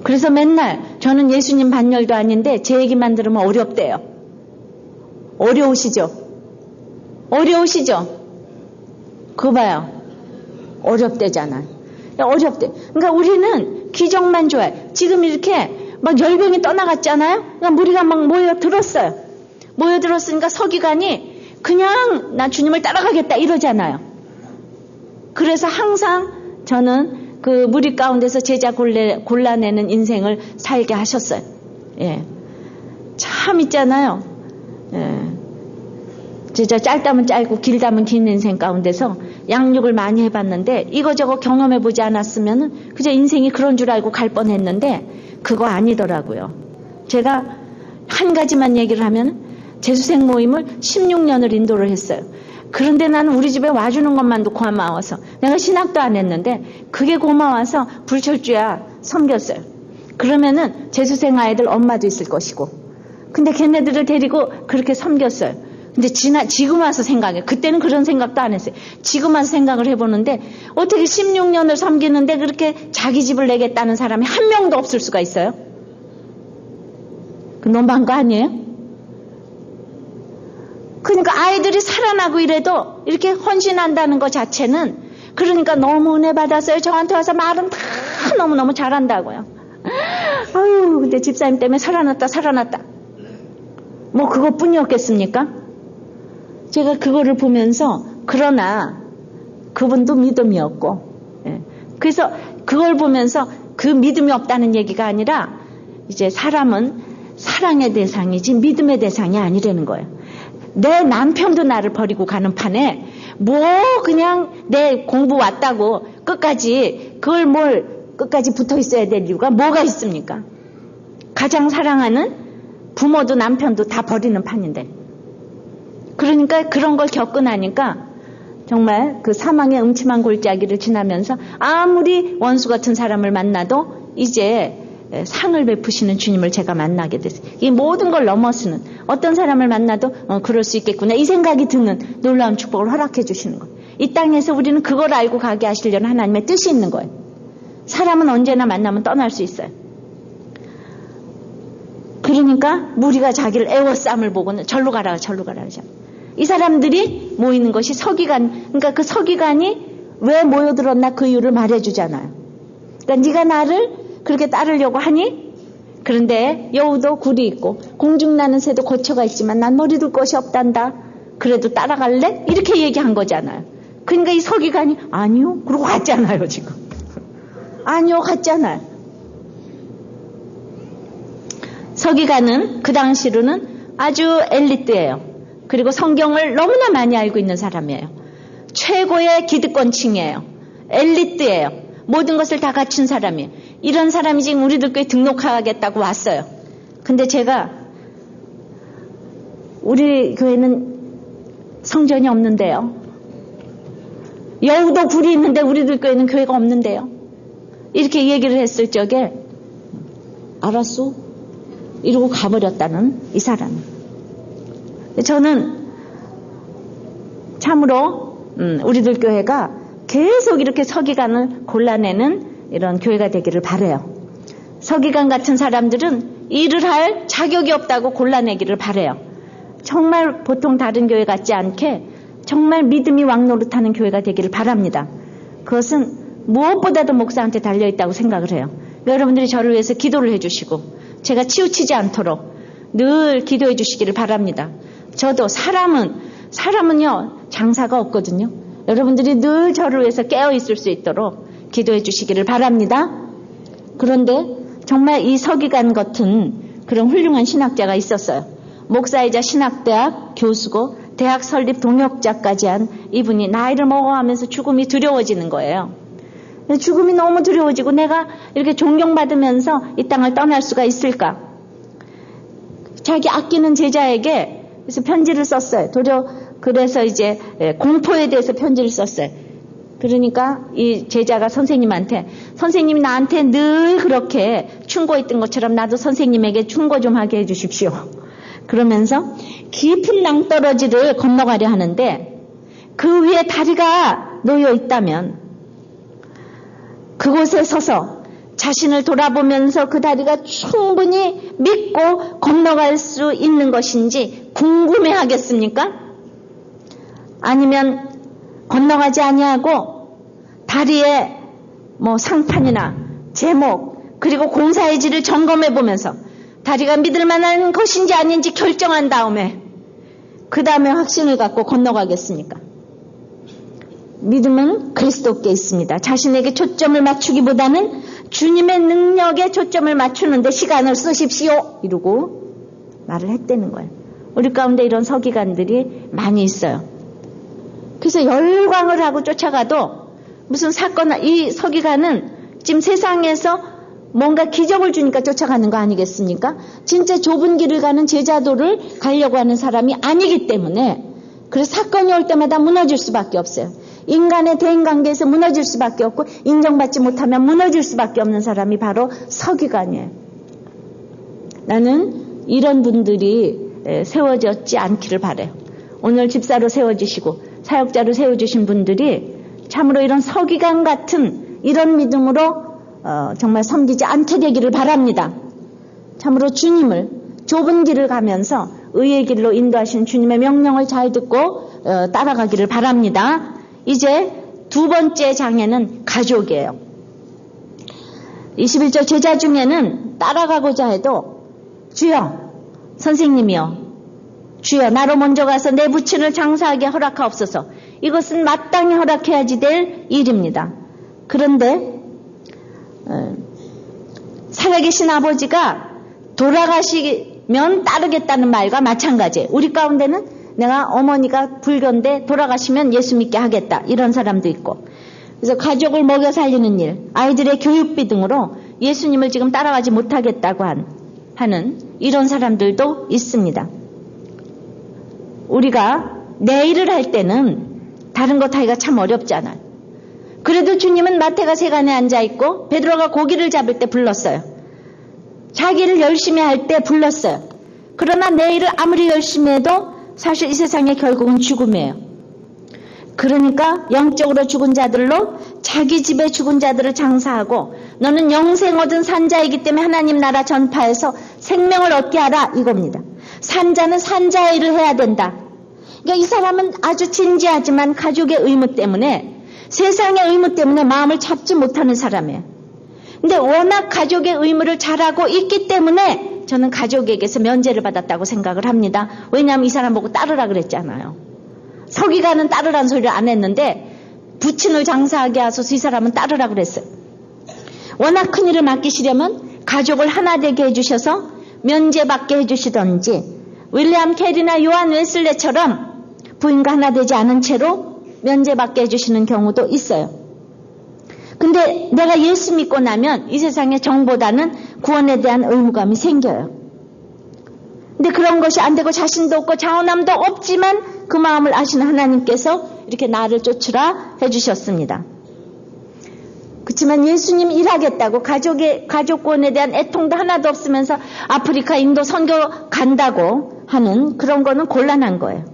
그래서 맨날 저는 예수님 반열도 아닌데 제 얘기만 들으면 어렵대요. 어려우시죠? 어려우시죠? 그거 봐요. 어렵대잖아요. 어렵대. 그러니까 우리는 기적만 좋아해. 지금 이렇게 막 열병이 떠나갔잖아요. 그러니까 우리가 막 모여들었어요. 모여들었으니까 서기관이 그냥 나 주님을 따라가겠다 이러잖아요. 그래서 항상 저는 그 무리 가운데서 제자 골라내는 인생을 살게 하셨어요. 예. 참 있잖아요. 예. 진짜 짧다면 짧고 길다면 긴 인생 가운데서 양육을 많이 해봤는데 이거저거 경험해보지 않았으면 그저 인생이 그런 줄 알고 갈 뻔했는데 그거 아니더라고요. 제가 한 가지만 얘기를 하면 재수생 모임을 16년을 인도를 했어요. 그런데 나는 우리 집에 와주는 것만도 고마워서 내가 신학도 안 했는데 그게 고마워서 불철주야 섬겼어요. 그러면은 재수생 아이들 엄마도 있을 것이고 근데 걔네들을 데리고 그렇게 섬겼어요. 근데 지금 와서 생각해. 그때는 그런 생각도 안 했어요. 지금 와서 생각을 해보는데 어떻게 16년을 섬기는데 그렇게 자기 집을 내겠다는 사람이 한 명도 없을 수가 있어요? 그 너무한 거 아니에요? 그러니까 아이들이 살아나고 이래도 이렇게 헌신한다는 것 자체는 그러니까 너무 은혜 받았어요. 저한테 와서 말은 다 너무너무 잘한다고요. 아유, 근데 집사님 때문에 살아났다. 뭐 그것뿐이었겠습니까? 제가 그거를 보면서 그러나 그분도 믿음이 없고 그래서 그걸 보면서 그 믿음이 없다는 얘기가 아니라 이제 사람은 사랑의 대상이지 믿음의 대상이 아니라는 거예요. 내 남편도 나를 버리고 가는 판에 뭐 그냥 내 공부 왔다고 끝까지 끝까지 붙어 있어야 될 이유가 뭐가 있습니까? 가장 사랑하는 부모도 남편도 다 버리는 판인데 그러니까 그런 걸 겪고 나니까 정말 그 사망의 음침한 골짜기를 지나면서 아무리 원수 같은 사람을 만나도 이제 상을 베푸시는 주님을 제가 만나게 됐어요. 이 모든 걸 넘어서는 어떤 사람을 만나도 그럴 수 있겠구나 이 생각이 드는 놀라운 축복을 허락해 주시는 거예요. 이 땅에서 우리는 그걸 알고 가게 하시려는 하나님의 뜻이 있는 거예요. 사람은 언제나 만나면 떠날 수 있어요. 그러니까 무리가 자기를 애워싸움을 보고는 절로 가라 하잖아요. 이 사람들이 모이는 것이 서기관, 그러니까 그 서기관이 왜 모여들었나 그 이유를 말해주잖아요. 그러니까 네가 나를 그렇게 따르려고 하니? 그런데 여우도 굴이 있고 공중나는 새도 거처가 있지만 난 머리 둘 것이 없단다. 그래도 따라갈래? 이렇게 얘기한 거잖아요. 그러니까 이 서기관이 아니요. 그러고 갔잖아요 지금. 아니요 갔잖아요. 서기관은 그 당시로는 아주 엘리트예요. 그리고 성경을 너무나 많이 알고 있는 사람이에요. 최고의 기득권층이에요. 엘리트예요. 모든 것을 다 갖춘 사람이에요. 이런 사람이 지금 우리들 교회 등록하겠다고 왔어요. 근데 제가 우리 교회는 성전이 없는데요. 여우도 굴이 있는데 우리들 교회는 교회가 없는데요. 이렇게 얘기를 했을 적에 알았어? 이러고 가버렸다는 이 사람이. 저는 참으로 우리들 교회가 계속 이렇게 서기관을 골라내는 이런 교회가 되기를 바라요. 서기관 같은 사람들은 일을 할 자격이 없다고 골라내기를 바라요. 정말 보통 다른 교회 같지 않게 정말 믿음이 왕노릇하는 교회가 되기를 바랍니다. 그것은 무엇보다도 목사한테 달려있다고 생각을 해요. 여러분들이 저를 위해서 기도를 해주시고 제가 치우치지 않도록 늘 기도해 주시기를 바랍니다. 저도 사람은요 장사가 없거든요. 여러분들이 늘 저를 위해서 깨어 있을 수 있도록 기도해 주시기를 바랍니다. 그런데 정말 이 서기관 같은 그런 훌륭한 신학자가 있었어요. 목사이자 신학대학 교수고 대학 설립 동역자까지 한 이분이 나이를 먹어가면서 죽음이 두려워지는 거예요. 죽음이 너무 두려워지고 내가 이렇게 존경받으면서 이 땅을 떠날 수가 있을까? 자기 아끼는 제자에게 그래서 편지를 썼어요. 그래서 이제 공포에 대해서 편지를 썼어요. 그러니까 이 제자가 선생님한테 선생님이 나한테 늘 그렇게 충고했던 것처럼 나도 선생님에게 충고 좀 하게 해주십시오. 그러면서 깊은 낭떠러지를 건너가려 하는데 그 위에 다리가 놓여 있다면 그곳에 서서 자신을 돌아보면서 그 다리가 충분히 믿고 건너갈 수 있는 것인지 궁금해 하겠습니까? 아니면 건너가지 아니하고 다리에 상판이나 제목 그리고 공사의지를 점검해 보면서 다리가 믿을 만한 것인지 아닌지 결정한 다음에 그 다음에 확신을 갖고 건너가겠습니까? 믿음은 그리스도께 있습니다. 자신에게 초점을 맞추기보다는 주님의 능력에 초점을 맞추는데 시간을 쓰십시오 이러고 말을 했다는 거예요. 우리 가운데 이런 서기관들이 많이 있어요. 그래서 열광을 하고 쫓아가도 무슨 사건, 이 서기관은 지금 세상에서 뭔가 기적을 주니까 쫓아가는 거 아니겠습니까? 진짜 좁은 길을 가는 제자도를 가려고 하는 사람이 아니기 때문에 그래서 사건이 올 때마다 무너질 수밖에 없어요. 인간의 대인관계에서 무너질 수밖에 없고 인정받지 못하면 무너질 수밖에 없는 사람이 바로 서기관이에요. 나는 이런 분들이 세워졌지 않기를 바라요. 오늘 집사로 세워주시고 사역자로 세워주신 분들이 참으로 이런 서기관 같은 이런 믿음으로 정말 섬기지 않게 되기를 바랍니다. 참으로 주님을 좁은 길을 가면서 의의 길로 인도하신 주님의 명령을 잘 듣고 따라가기를 바랍니다. 이제 두 번째 장애는 가족이에요. 21절 제자 중에는 따라가고자 해도 주여 선생님이여 주여 나로 먼저 가서 내 부친을 장사하게 허락하옵소서. 이것은 마땅히 허락해야지 될 일입니다. 그런데 살아계신 아버지가 돌아가시면 따르겠다는 말과 마찬가지예요. 우리 가운데는 내가 어머니가 불교인데 돌아가시면 예수 믿게 하겠다 이런 사람도 있고 그래서 가족을 먹여 살리는 일, 아이들의 교육비 등으로 예수님을 지금 따라가지 못하겠다고 하는 이런 사람들도 있습니다. 우리가 내 일을 할 때는 다른 것 하기가 참 어렵잖아요. 그래도 주님은 마태가 세간에 앉아있고 베드로가 고기를 잡을 때 불렀어요. 자기를 열심히 할 때 불렀어요. 그러나 내 일을 아무리 열심히 해도 사실 이 세상의 결국은 죽음이에요. 그러니까 영적으로 죽은 자들로 자기 집에 죽은 자들을 장사하고 너는 영생 얻은 산자이기 때문에 하나님 나라 전파해서 생명을 얻게 하라 이겁니다. 산자는 산자의 일을 해야 된다. 그러니까 이 사람은 아주 진지하지만 가족의 의무 때문에 세상의 의무 때문에 마음을 잡지 못하는 사람이에요. 근데 워낙 가족의 의무를 잘하고 있기 때문에 저는 가족에게서 면제를 받았다고 생각을 합니다. 왜냐하면 이 사람 보고 따르라 그랬잖아요. 서기관은 따르라는 소리를 안 했는데 부친을 장사하게 하소서 이 사람은 따르라 그랬어요. 워낙 큰 일을 맡기시려면 가족을 하나 되게 해주셔서 면제받게 해주시던지 윌리엄 캐리나 요한 웨슬레처럼 부인과 하나 되지 않은 채로 면제받게 해주시는 경우도 있어요. 근데 내가 예수 믿고 나면 이 세상의 정보다는 구원에 대한 의무감이 생겨요. 근데 그런 것이 안 되고 자신도 없고 자원함도 없지만 그 마음을 아시는 하나님께서 이렇게 나를 쫓으라 해주셨습니다. 그렇지만 예수님 일하겠다고 가족 구원에 대한 애통도 하나도 없으면서 아프리카 인도 선교 간다고 하는 그런 거는 곤란한 거예요.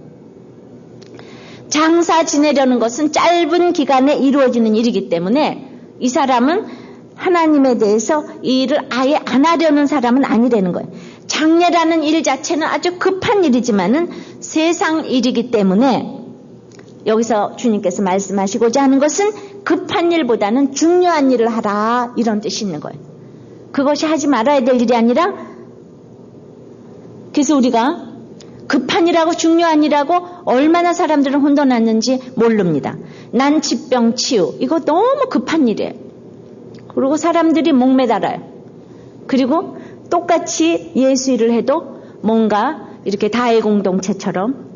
장사 지내려는 것은 짧은 기간에 이루어지는 일이기 때문에 이 사람은 하나님에 대해서 이 일을 아예 안 하려는 사람은 아니라는 거예요. 장례라는 일 자체는 아주 급한 일이지만은 세상 일이기 때문에 여기서 주님께서 말씀하시고자 하는 것은 급한 일보다는 중요한 일을 하라 이런 뜻이 있는 거예요. 그것이 하지 말아야 될 일이 아니라 그래서 우리가 급한 일하고 중요한 일하고 얼마나 사람들은 혼돈났는지 모릅니다. 난疾병 치유 이거 너무 급한 일이에요. 그리고 사람들이 목매달아요. 그리고 똑같이 예수 일을 해도 뭔가 이렇게 다해 공동체처럼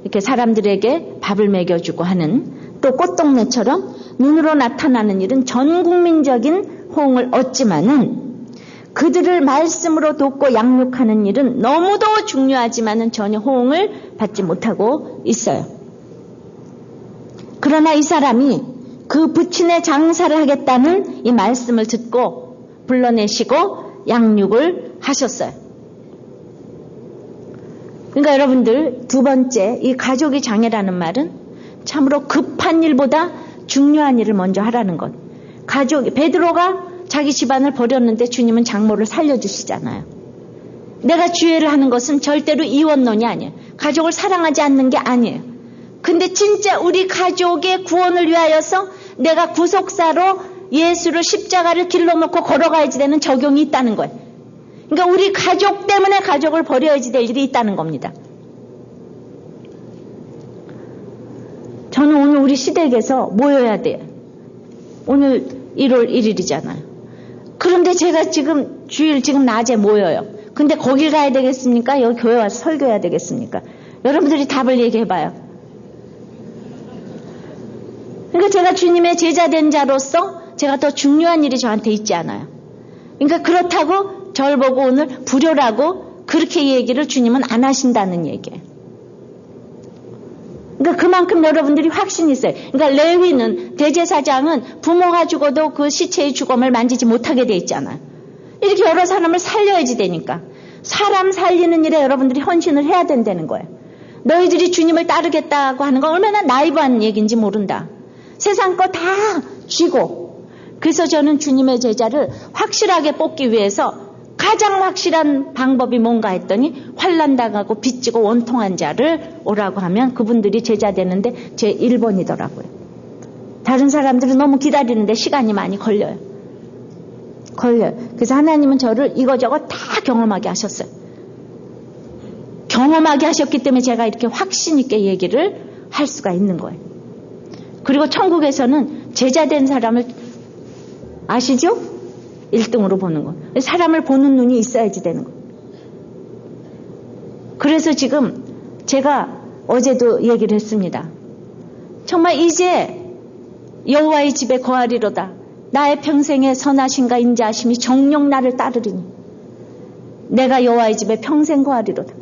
이렇게 사람들에게 밥을 먹여주고 하는 또 꽃동네처럼 눈으로 나타나는 일은 전 국민적인 호응을 얻지만은 그들을 말씀으로 돕고 양육하는 일은 너무도 중요하지만은 전혀 호응을 받지 못하고 있어요. 그러나 이 사람이 그 부친의 장사를 하겠다는 이 말씀을 듣고 불러내시고 양육을 하셨어요. 그러니까 여러분들 두 번째 이 가족이 장애라는 말은 참으로 급한 일보다 중요한 일을 먼저 하라는 것. 베드로가 자기 집안을 버렸는데 주님은 장모를 살려주시잖아요. 내가 주의를 하는 것은 절대로 이원론이 아니에요. 가족을 사랑하지 않는 게 아니에요. 근데 진짜 우리 가족의 구원을 위하여서 내가 구속사로 예수를 십자가를 길러놓고 걸어가야지 되는 적용이 있다는 거예요. 그러니까 우리 가족 때문에 가족을 버려야지 될 일이 있다는 겁니다. 저는 오늘 우리 시댁에서 모여야 돼요. 오늘 1월 1일이잖아요. 그런데 제가 지금 주일 지금 낮에 모여요. 근데 거길 가야 되겠습니까? 여기 교회 와서 설교해야 되겠습니까? 여러분들이 답을 얘기해봐요. 그러니까 제가 주님의 제자된 자로서 제가 더 중요한 일이 저한테 있지 않아요. 그러니까 그렇다고 절 보고 오늘 불효라고 그렇게 얘기를 주님은 안 하신다는 얘기예요. 그러니까 그만큼 여러분들이 확신이 있어요. 그러니까 레위는 대제사장은 부모가 죽어도 그 시체의 죽음을 만지지 못하게 돼 있잖아요. 이렇게 여러 사람을 살려야지 되니까 사람 살리는 일에 여러분들이 헌신을 해야 된다는 거예요. 너희들이 주님을 따르겠다고 하는 건 얼마나 나이브한 얘기인지 모른다. 세상 거 다 쥐고. 그래서 저는 주님의 제자를 확실하게 뽑기 위해서 가장 확실한 방법이 뭔가 했더니 환난 당하고 빚지고 원통한 자를 오라고 하면 그분들이 제자 되는데 제 1번이더라고요. 다른 사람들은 너무 기다리는데 시간이 많이 걸려요. 그래서 하나님은 저를 이거저거 다 경험하게 하셨어요. 경험하게 하셨기 때문에 제가 이렇게 확신 있게 얘기를 할 수가 있는 거예요. 그리고 천국에서는 제자된 사람을 아시죠? 1등으로 보는 거. 사람을 보는 눈이 있어야지 되는 거. 그래서 지금 제가 어제도 얘기를 했습니다. 정말 이제 여호와의 집에 거하리로다. 나의 평생의 선하심과 인자하심이 정녕 나를 따르리니 내가 여호와의 집에 평생 거하리로다.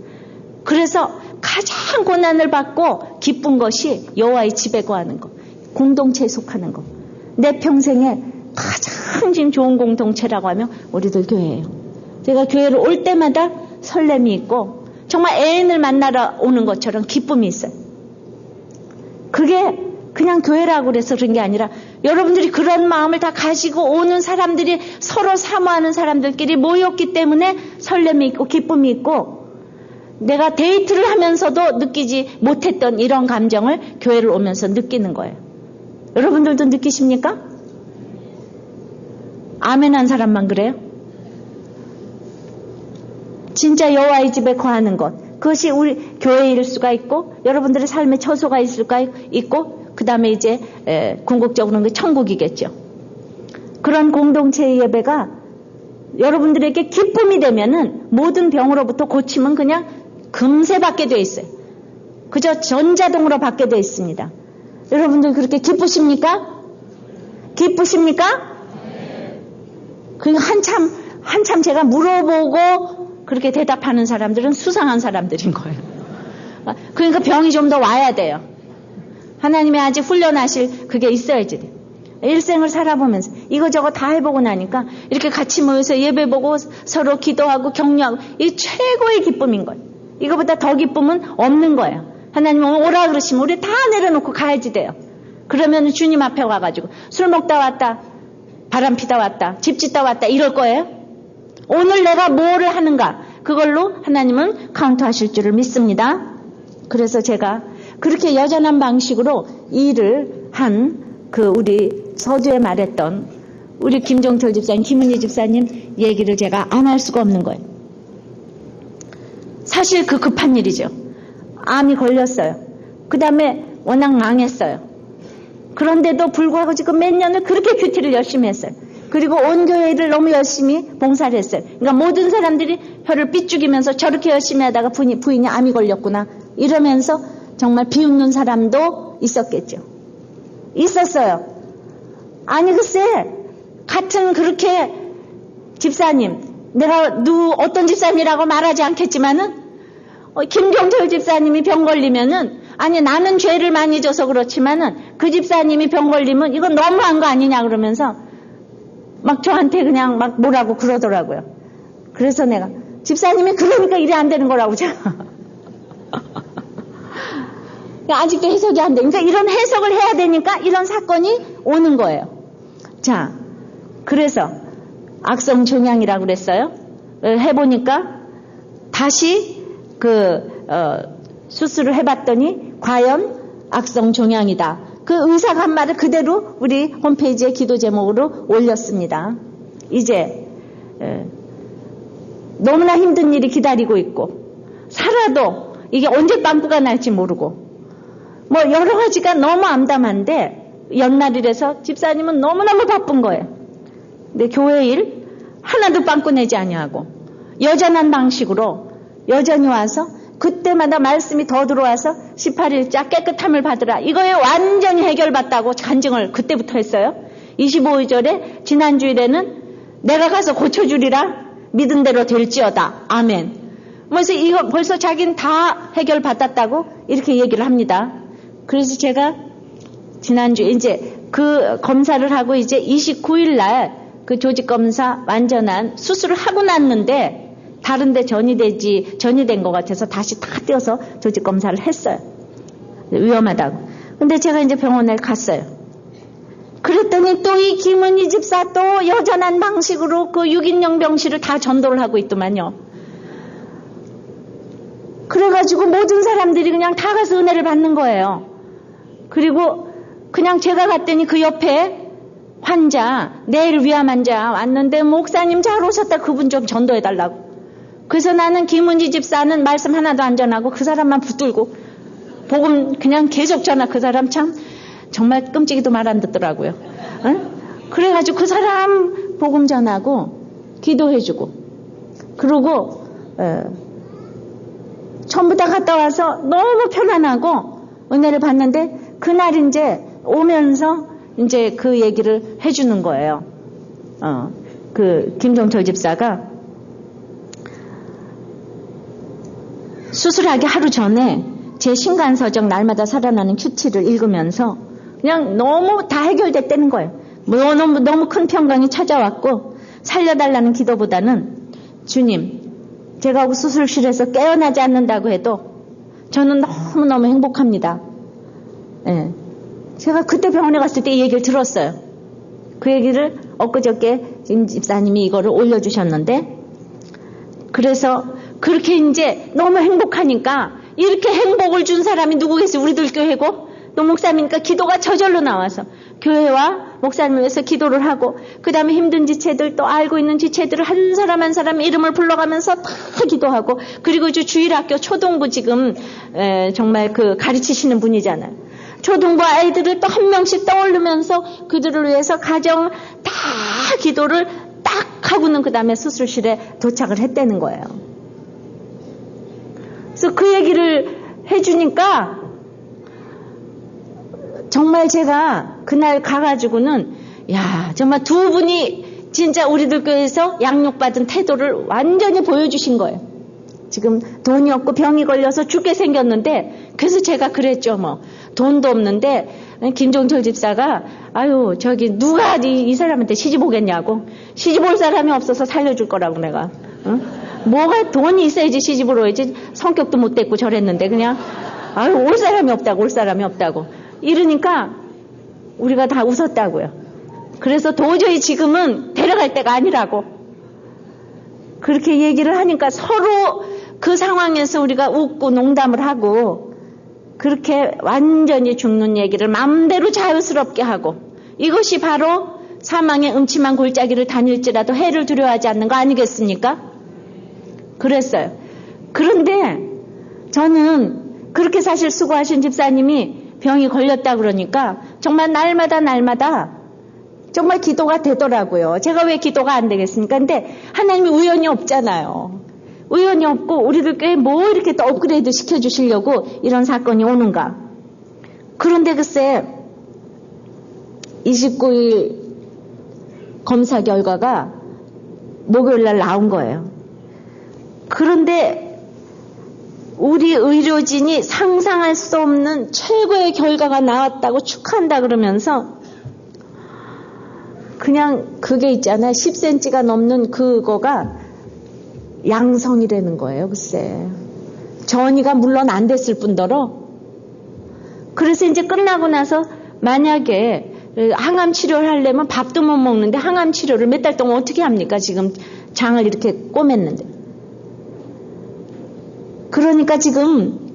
그래서 가장 고난을 받고 기쁜 것이 여호와의 집에 거하는 거. 공동체에 속하는 거. 내 평생에 가장 지금 좋은 공동체라고 하면 우리들 교회예요. 제가 교회를 올 때마다 설렘이 있고 정말 애인을 만나러 오는 것처럼 기쁨이 있어요. 그게 그냥 교회라고 그래서 그런 게 아니라 여러분들이 그런 마음을 다 가지고 오는 사람들이 서로 사모하는 사람들끼리 모였기 때문에 설렘이 있고 기쁨이 있고 내가 데이트를 하면서도 느끼지 못했던 이런 감정을 교회를 오면서 느끼는 거예요. 여러분들도 느끼십니까? 아멘 한 사람만 그래요? 진짜 여호와의 집에 거하는 것, 그것이 우리 교회일 수가 있고 여러분들의 삶의 처소가 있을 수가 있고 그 다음에 이제 궁극적으로는 그 천국이겠죠. 그런 공동체의 예배가 여러분들에게 기쁨이 되면은 모든 병으로부터 고침은 그냥 금세 받게 돼 있어요. 그저 전자동으로 받게 돼 있습니다. 여러분들 그렇게 기쁘십니까? 기쁘십니까? 그 한참 제가 물어보고 그렇게 대답하는 사람들은 수상한 사람들인 거예요. 그러니까 병이 좀 더 와야 돼요. 하나님이 아직 훈련하실 그게 있어야지 돼요. 일생을 살아보면서 이거저거 다 해보고 나니까 이렇게 같이 모여서 예배 보고 서로 기도하고 격려하고 이게 최고의 기쁨인 거예요. 이거보다 더 기쁨은 없는 거예요. 하나님은 오라 그러시면 우리 다 내려놓고 가야지 돼요. 그러면 주님 앞에 와가지고 술 먹다 왔다, 바람 피다 왔다, 집 짓다 왔다 이럴 거예요. 오늘 내가 뭐를 하는가 그걸로 하나님은 카운트하실 줄을 믿습니다. 그래서 제가 그렇게 여전한 방식으로 일을 한 그 우리 서두에 말했던 우리 김종철 집사님, 김은희 집사님 얘기를 제가 안 할 수가 없는 거예요. 사실 그 급한 일이죠. 암이 걸렸어요. 그 다음에 워낙 망했어요. 그런데도 불구하고 지금 몇 년을 그렇게 큐티를 열심히 했어요. 그리고 온 교회를 너무 열심히 봉사를 했어요. 그러니까 모든 사람들이 혀를 삐죽이면서 저렇게 열심히 하다가 부인이 암이 걸렸구나 이러면서 정말 비웃는 사람도 있었겠죠. 있었어요. 아니 글쎄 같은 그렇게 집사님, 내가 어떤 집사님이라고 말하지 않겠지만은 김종철 집사님이 병 걸리면은 아니 나는 죄를 많이 져서 그렇지만은 그 집사님이 병 걸리면 이건 너무한 거 아니냐 그러면서 막 저한테 그냥 막 뭐라고 그러더라고요. 그래서 내가 집사님이 그러니까 일이 안 되는 거라고 제가 아직도 해석이 안 돼. 그러니까 이런 해석을 해야 되니까 이런 사건이 오는 거예요. 자, 그래서 악성 종양이라고 그랬어요. 해보니까 다시 수술을 해봤더니 과연 악성 종양이다. 그 의사가 한 말을 그대로 우리 홈페이지에 기도 제목으로 올렸습니다. 이제 너무나 힘든 일이 기다리고 있고 살아도 이게 언제 빵꾸가 날지 모르고 뭐 여러 가지가 너무 암담한데 연말이라서 집사님은 너무너무 바쁜 거예요. 근데 교회 일 하나도 빵꾸 내지 아니하고 여전한 방식으로 여전히 와서 그때마다 말씀이 더 들어와서 18일자 깨끗함을 받으라. 이거에 완전히 해결받다고 간증을 그때부터 했어요. 25절에 지난주일에는 내가 가서 고쳐주리라. 믿은 대로 될지어다. 아멘. 그래서 이거 벌써 자기는 다 해결받았다고 이렇게 얘기를 합니다. 그래서 제가 지난주 이제 그 검사를 하고 이제 29일 날 그 조직검사 완전한 수술을 하고 났는데 다른데 전이된 것 같아서 다시 다 떼어서 조직검사를 했어요. 위험하다고. 근데 제가 이제 병원에 갔어요. 그랬더니 또 이 김은희 집사 또 여전한 방식으로 그 6인용 병실을 다 전도를 하고 있더만요. 그래가지고 모든 사람들이 그냥 다 가서 은혜를 받는 거예요. 그리고 그냥 제가 갔더니 그 옆에 환자, 내일 위암 환자 왔는데 목사님 잘 오셨다. 그분 좀 전도해달라고. 그래서 나는 김은지 집사는 말씀 하나도 안 전하고 그 사람만 붙들고 복음 그냥 계속 전하. 그 사람 참 정말 끔찍이도 말 안 듣더라고요. 응? 그래가지고 그 사람 복음 전하고 기도해주고 그러고 전부 다 갔다 와서 너무 편안하고 은혜를 받는데 그날 이제 오면서 이제 그 얘기를 해주는 거예요. 그 김종철 집사가 수술하기 하루 전에 제 신간서적 날마다 살아나는 큐티를 읽으면서 그냥 너무 다 해결됐다는 거예요. 너무 큰 평강이 찾아왔고 살려달라는 기도보다는 주님 제가 수술실에서 깨어나지 않는다고 해도 저는 너무너무 행복합니다. 예. 제가 그때 병원에 갔을 때 이 얘기를 들었어요. 그 얘기를 엊그저께 임 집사님이 이거를 올려주셨는데 그래서 그렇게 이제 너무 행복하니까 이렇게 행복을 준 사람이 누구겠어요? 우리들 교회고 또 목사님이니까 기도가 저절로 나와서 교회와 목사님을 위해서 기도를 하고 그 다음에 힘든 지체들 또 알고 있는 지체들을 한 사람 한 사람 이름을 불러가면서 다 기도하고 그리고 주일학교 초등부 지금 정말 그 가르치시는 분이잖아요. 초등부 아이들을 또 한 명씩 떠올리면서 그들을 위해서 가정 다 기도를 딱 하고는 그 다음에 수술실에 도착을 했다는 거예요. 그래서 그 얘기를 해주니까 정말 제가 그날 가가지고는 야 정말 두 분이 진짜 우리들 교회에서 양육받은 태도를 완전히 보여주신 거예요. 지금 돈이 없고 병이 걸려서 죽게 생겼는데 그래서 제가 그랬죠. 뭐 돈도 없는데 김종철 집사가 아유 저기 누가 이 사람한테 시집 오겠냐고. 시집 올 사람이 없어서 살려줄 거라고 내가. 응? 뭐가 돈이 있어야지 시집을 오야지. 성격도 못 됐고 저랬는데 그냥 아유 올 사람이 없다고 이러니까 우리가 다 웃었다고요. 그래서 도저히 지금은 데려갈 때가 아니라고 그렇게 얘기를 하니까 서로 그 상황에서 우리가 웃고 농담을 하고 그렇게 완전히 죽는 얘기를 마음대로 자유스럽게 하고 이것이 바로 사망의 음침한 골짜기를 다닐지라도 해를 두려워하지 않는 거 아니겠습니까? 그랬어요. 그런데 저는 그렇게 사실 수고하신 집사님이 병이 걸렸다 그러니까 정말 날마다 정말 기도가 되더라고요. 제가 왜 기도가 안 되겠습니까? 근데 하나님이 우연이 없잖아요. 우연이 없고 우리들 교회 뭐 이렇게 또 업그레이드 시켜주시려고 이런 사건이 오는가. 그런데 글쎄 29일 검사 결과가 목요일날 나온 거예요. 그런데 우리 의료진이 상상할 수 없는 최고의 결과가 나왔다고 축하한다 그러면서 그냥 그게 있잖아요. 10cm가 넘는 그거가 양성이라는 거예요. 글쎄. 전이가 물론 안 됐을 뿐더러 그래서 이제 끝나고 나서 만약에 항암 치료를 하려면 밥도 못 먹는데 항암 치료를 몇 달 동안 어떻게 합니까? 지금 장을 이렇게 꼬맸는데. 그러니까 지금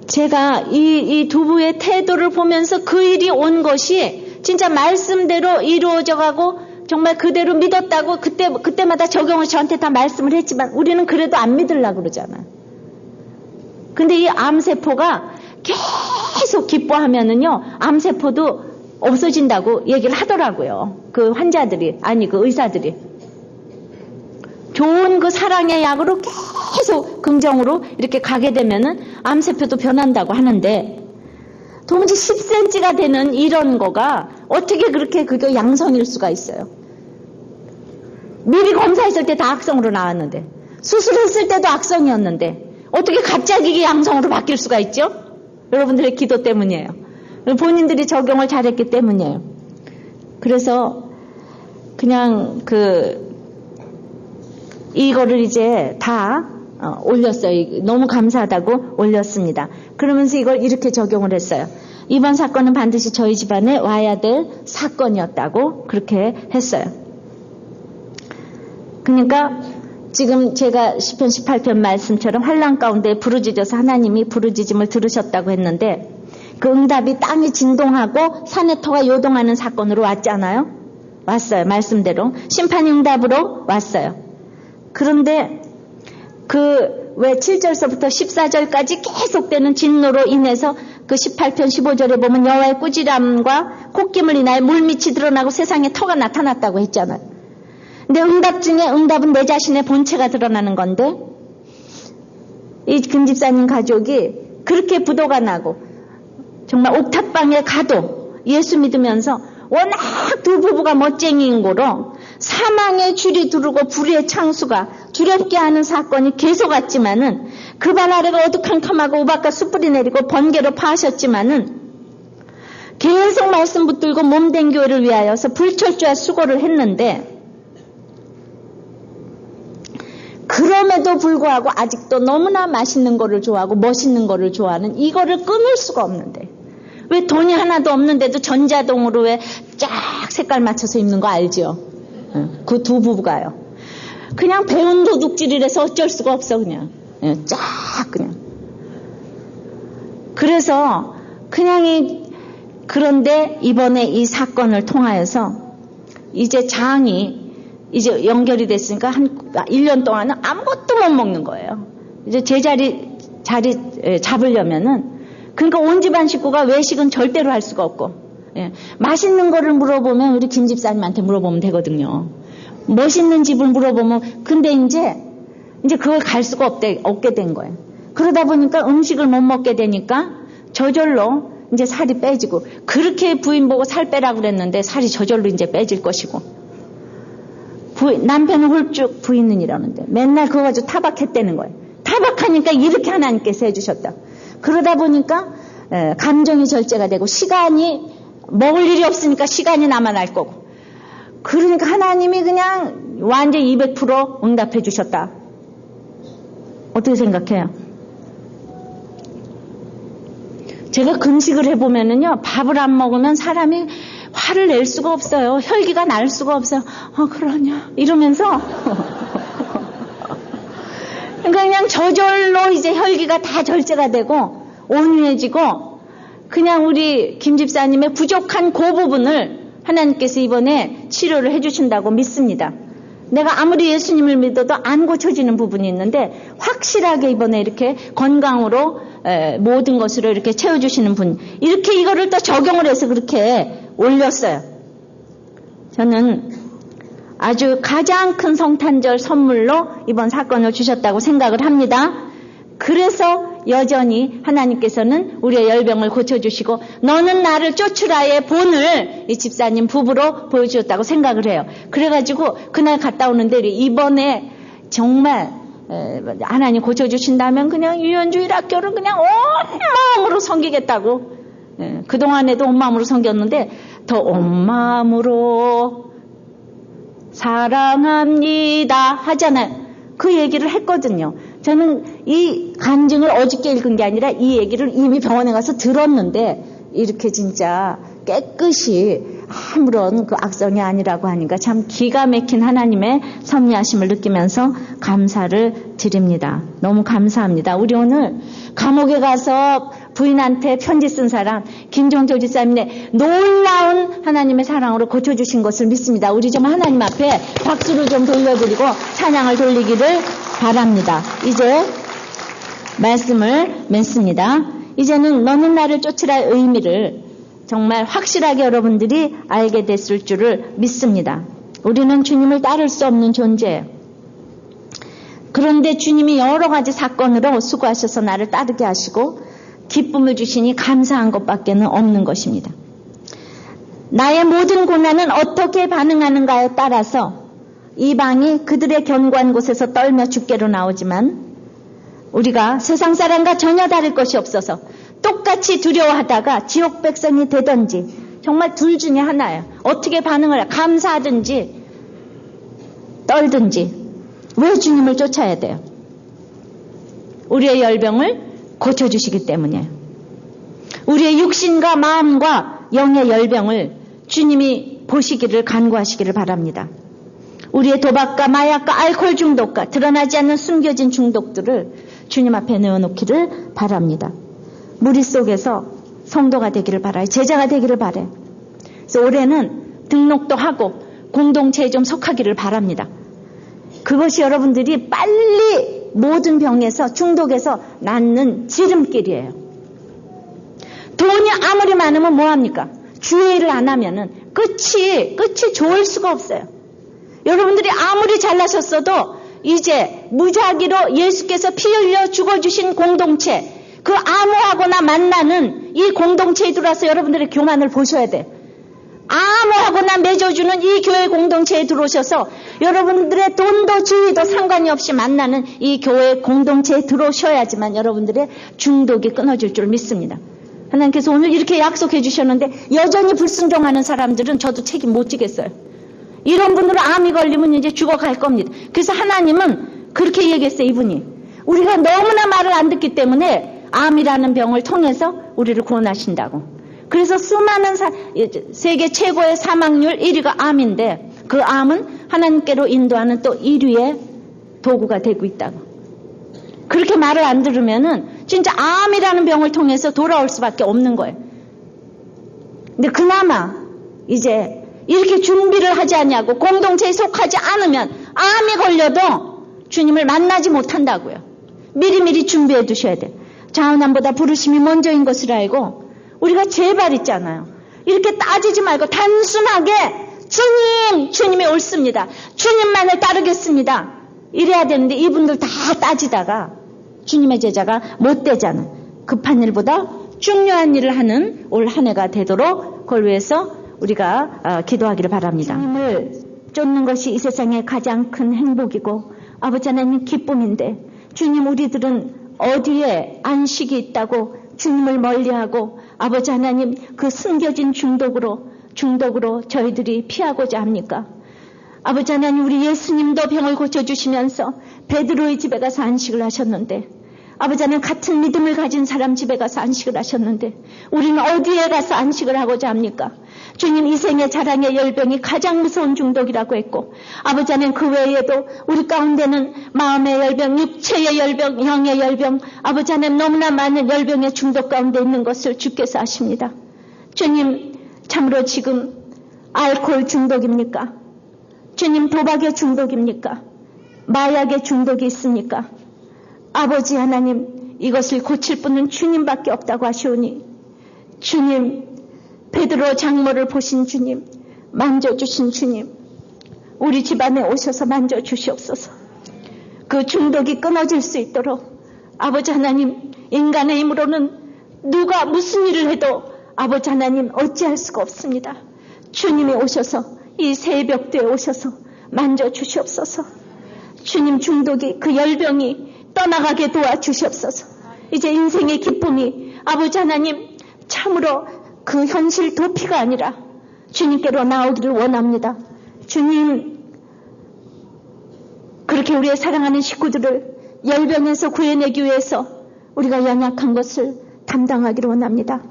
제가 이 두부의 태도를 보면서 그 일이 온 것이 진짜 말씀대로 이루어져 가고 정말 그대로 믿었다고 그때마다 적용을 저한테 다 말씀을 했지만 우리는 그래도 안 믿으려고 그러잖아요. 근데 이 암세포가 계속 기뻐하면은요, 암세포도 없어진다고 얘기를 하더라고요. 그 환자들이, 아니 그 의사들이. 좋은 그 사랑의 약으로 계속 긍정으로 이렇게 가게 되면은 암세포도 변한다고 하는데, 도무지 10cm가 되는 이런 거가 어떻게 그렇게 그게 양성일 수가 있어요. 미리 검사했을 때 다 악성으로 나왔는데, 수술했을 때도 악성이었는데 어떻게 갑자기 이게 양성으로 바뀔 수가 있죠? 여러분들의 기도 때문이에요. 본인들이 적용을 잘했기 때문이에요. 그래서 그냥 이거를 이제 다 올렸어요. 너무 감사하다고 올렸습니다. 그러면서 이걸 이렇게 적용을 했어요. 이번 사건은 반드시 저희 집안에 와야 될 사건이었다고 그렇게 했어요. 그러니까 지금 제가 시편 18편 말씀처럼 환난 가운데 부르짖어서 하나님이 부르짖음을 들으셨다고 했는데, 그 응답이 땅이 진동하고 산의 터가 요동하는 사건으로 왔잖아요. 왔어요. 말씀대로 심판의 응답으로 왔어요. 그런데 왜 7절서부터 14절까지 계속되는 진노로 인해서 그 18편 15절에 보면 여호와의 꾸지람과 콧김을 인하여 물밑이 드러나고 세상에 터가 나타났다고 했잖아요. 근데 응답 중에 응답은 내 자신의 본체가 드러나는 건데, 이 김집사님 가족이 그렇게 부도가 나고 정말 옥탑방에 가도 예수 믿으면서 워낙 두 부부가 멋쟁이인 거로 사망의 줄이 두르고 불의 창수가 두렵게 하는 사건이 계속 왔지만은, 그 발 아래가 어두컴컴하고 우박과 숯불이 내리고 번개로 파하셨지만은 계속 말씀 붙들고 몸된 교회를 위하여서 불철주야 수고를 했는데, 그럼에도 불구하고 아직도 너무나 맛있는 거를 좋아하고 멋있는 거를 좋아하는 이거를 끊을 수가 없는데, 왜 돈이 하나도 없는데도 전자동으로 왜 쫙 색깔 맞춰서 입는 거 알죠? 그 두 부부가요. 그냥 배운 도둑질이라서 어쩔 수가 없어. 그냥 쫙 그냥. 그래서 그런데 이번에 이 사건을 통하여서 이제 장이 이제 연결이 됐으니까 한 1년 동안은 아무것도 못 먹는 거예요. 이제 자리 잡으려면은, 그러니까 온 집안 식구가 외식은 절대로 할 수가 없고, 맛있는 거를 물어보면 우리 김 집사님한테 물어보면 되거든요. 멋있는 집을 물어보면, 근데 이제 그걸 갈 수가 없게 된 거예요. 그러다 보니까 음식을 못 먹게 되니까 저절로 이제 살이 빼지고, 그렇게 부인 보고 살 빼라고 그랬는데 살이 저절로 이제 빼질 것이고, 남편은 홀쭉 부인은 이러는데 맨날 그거 가지고 타박했다는 거예요. 타박하니까 이렇게 하나님께서 해주셨다. 그러다 보니까 감정이 절제가 되고, 시간이 먹을 일이 없으니까 시간이 남아날 거고, 그러니까 하나님이 그냥 완전히 200% 응답해 주셨다. 어떻게 생각해요? 제가 금식을 해보면은요, 밥을 안 먹으면 사람이 화를 낼 수가 없어요. 혈기가 날 수가 없어요. 그러냐 이러면서 그냥 저절로 이제 혈기가 다 절제가 되고 온유해지고, 그냥 우리 김 집사님의 부족한 그 부분을 하나님께서 이번에 치료를 해주신다고 믿습니다. 내가 아무리 예수님을 믿어도 안 고쳐지는 부분이 있는데 확실하게 이번에 이렇게 건강으로 모든 것으로 이렇게 채워주시는 분, 이렇게 이거를 또 적용을 해서 그렇게 올렸어요. 저는 아주 가장 큰 성탄절 선물로 이번 사건을 주셨다고 생각을 합니다. 그래서 여전히 하나님께서는 우리의 열병을 고쳐주시고 너는 나를 쫓으라의 본을 이 집사님 부부로 보여주셨다고 생각을 해요. 그래가지고 그날 갔다 오는데 이번에 정말 하나님 고쳐주신다면 그냥 유연주일 학교를 그냥 온 마음으로 섬기겠다고, 그동안에도 온 마음으로 섬겼는데 더 온 마음으로 사랑합니다 하잖아요. 그 얘기를 했거든요. 저는 이 간증을 어저께 읽은 게 아니라 이 얘기를 이미 병원에 가서 들었는데 이렇게 진짜 깨끗이 아무런 그 악성이 아니라고 하니까 참 기가 막힌 하나님의 섭리하심을 느끼면서 감사를 드립니다. 너무 감사합니다. 우리 오늘 감옥에 가서 부인한테 편지 쓴 사람 김종철 집사님의 놀라운 하나님의 사랑으로 고쳐주신 것을 믿습니다. 우리 좀 하나님 앞에 박수를 좀 돌려드리고 찬양을 돌리기를 바랍니다. 이제 말씀을 맺습니다. 이제는 너는 나를 쫓으라의 의미를 정말 확실하게 여러분들이 알게 됐을 줄을 믿습니다. 우리는 주님을 따를 수 없는 존재예요. 그런데 주님이 여러 가지 사건으로 수고하셔서 나를 따르게 하시고 기쁨을 주시니 감사한 것밖에는 없는 것입니다. 나의 모든 고난은 어떻게 반응하는가에 따라서 이방이 그들의 견고한 곳에서 떨며 죽게로 나오지만 우리가 세상 사람과 전혀 다를 것이 없어서 똑같이 두려워하다가 지옥 백성이 되든지 정말 둘 중에 하나예요. 어떻게 반응을 해? 감사하든지 떨든지. 왜 주님을 쫓아야 돼요? 우리의 열병을 고쳐주시기 때문이에요. 우리의 육신과 마음과 영의 열병을 주님이 보시기를 간구하시기를 바랍니다. 우리의 도박과 마약과 알코올 중독과 드러나지 않는 숨겨진 중독들을 주님 앞에 내어놓기를 바랍니다. 무리 속에서 성도가 되기를 바라요. 제자가 되기를 바라요. 그래서 올해는 등록도 하고 공동체에 좀 속하기를 바랍니다. 그것이 여러분들이 빨리 모든 병에서 중독에서 낫는 지름길이에요. 돈이 아무리 많으면 뭐합니까? 주의 일을 안 하면은 끝이 좋을 수가 없어요. 여러분들이 아무리 잘나셨어도 이제 무작위로 예수께서 피 흘려 죽어주신 공동체, 그 암호하거나 만나는 이 공동체에 들어와서 여러분들의 교만을 보셔야 돼요. 암호하거나 맺어주는 이 교회 공동체에 들어오셔서 여러분들의 돈도 지위도 상관이 없이 만나는 이 교회 공동체에 들어오셔야지만 여러분들의 중독이 끊어질 줄 믿습니다. 하나님께서 오늘 이렇게 약속해 주셨는데 여전히 불순종하는 사람들은 저도 책임 못 지겠어요. 이런 분들은 암이 걸리면 이제 죽어갈 겁니다. 그래서 하나님은 그렇게 얘기했어요. 이분이 우리가 너무나 말을 안 듣기 때문에 암이라는 병을 통해서 우리를 구원하신다고. 그래서 수많은 세계 최고의 사망률 1위가 암인데 그 암은 하나님께로 인도하는 또 1위의 도구가 되고 있다고. 그렇게 말을 안 들으면은 진짜 암이라는 병을 통해서 돌아올 수밖에 없는 거예요. 근데 그나마 이제 이렇게 준비를 하지 않냐고 공동체에 속하지 않으면 암이 걸려도 주님을 만나지 못한다고요. 미리미리 준비해 두셔야 돼요. 자원함보다 부르심이 먼저인 것을 알고 우리가 제발 있잖아요. 이렇게 따지지 말고 단순하게 주님이 옳습니다. 주님만을 따르겠습니다. 이래야 되는데 이분들 다 따지다가 주님의 제자가 못 되잖아요. 급한 일보다 중요한 일을 하는 올 한 해가 되도록 그걸 위해서 우리가 기도하기를 바랍니다. 주님을 쫓는 것이 이 세상의 가장 큰 행복이고 아버지 하나님 기쁨인데 주님 우리들은 어디에 안식이 있다고 주님을 멀리하고 아버지 하나님 그 숨겨진 중독으로 저희들이 피하고자 합니까? 아버지 하나님 우리 예수님도 병을 고쳐주시면서 베드로의 집에 가서 안식을 하셨는데 아버지 하나님 같은 믿음을 가진 사람 집에 가서 안식을 하셨는데 우리는 어디에 가서 안식을 하고자 합니까? 주님 이생의 자랑의 열병이 가장 무서운 중독이라고 했고 아버지 하나님 그 외에도 우리 가운데는 마음의 열병, 육체의 열병, 영의 열병 아버지 하나님 너무나 많은 열병의 중독 가운데 있는 것을 주께서 아십니다. 주님 참으로 지금 알코올 중독입니까? 주님 도박의 중독입니까? 마약의 중독이 있습니까? 아버지 하나님 이것을 고칠 분은 주님밖에 없다고 하시오니 주님 베드로 장모를 보신 주님 만져주신 주님 우리 집안에 오셔서 만져주시옵소서. 그 중독이 끊어질 수 있도록 아버지 하나님 인간의 힘으로는 누가 무슨 일을 해도 아버지 하나님 어찌할 수가 없습니다. 주님이 오셔서 이 새벽도에 오셔서 만져주시옵소서. 주님 중독이 그 열병이 떠나가게 도와주시옵소서. 이제 인생의 기쁨이 아버지 하나님 참으로 그 현실 도피가 아니라 주님께로 나오기를 원합니다. 주님 그렇게 우리의 사랑하는 식구들을 열병에서 구해내기 위해서 우리가 연약한 것을 담당하기를 원합니다.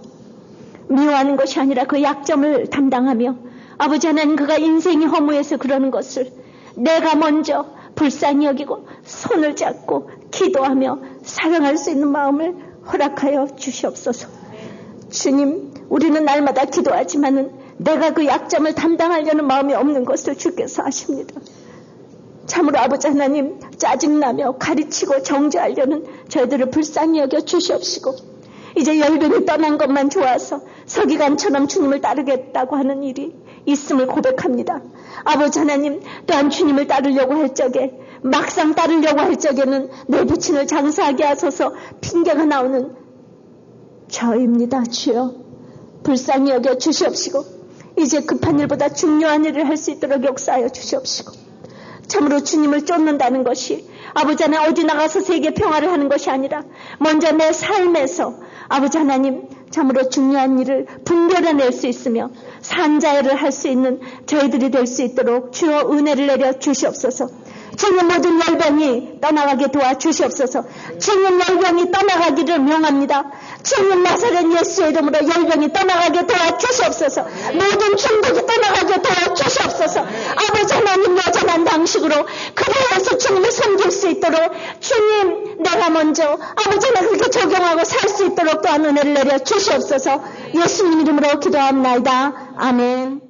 미워하는 것이 아니라 그 약점을 담당하며 아버지 하나님 그가 인생이 허무해서 그러는 것을 내가 먼저 불쌍히 여기고 손을 잡고 기도하며 사랑할 수 있는 마음을 허락하여 주시옵소서. 주님, 우리는 날마다 기도하지만은 내가 그 약점을 담당하려는 마음이 없는 것을 주께서 아십니다. 참으로 아버지 하나님 짜증나며 가르치고 정죄하려는 저희들을 불쌍히 여겨 주시옵시고 이제 열변이 떠난 것만 좋아서 서기관처럼 주님을 따르겠다고 하는 일이 있음을 고백합니다. 아버지 하나님 또한 주님을 따르려고 할 적에 막상 따르려고 할 적에는 내 부친을 장사하게 하소서 핑계가 나오는 저입니다. 주여 불쌍히 여겨 주시옵시고 이제 급한 일보다 중요한 일을 할 수 있도록 역사하여 주시옵시고 참으로 주님을 쫓는다는 것이 아버지 하나님 어디 나가서 세계 평화를 하는 것이 아니라 먼저 내 삶에서 아버지 하나님 참으로 중요한 일을 분별해낼 수 있으며 산자회를 할 수 있는 저희들이 될 수 있도록 주여 은혜를 내려 주시옵소서. 주님 모든 열병이 떠나가게 도와주시옵소서. 주님 열병이 떠나가기를 명합니다. 주님 나사렛 예수의 이름으로 열병이 떠나가게 도와주시옵소서. 모든 중독이 떠나가게 도와주시옵소서. 아버지 하나님 여전한 방식으로 그래서 주님을 섬길 수 있도록 주님 내가 먼저 아버지 하나님 그렇게 적용하고 살 수 있도록 또한 은혜를 내려 주시옵소서. 예수님 이름으로 기도합니다. 아멘.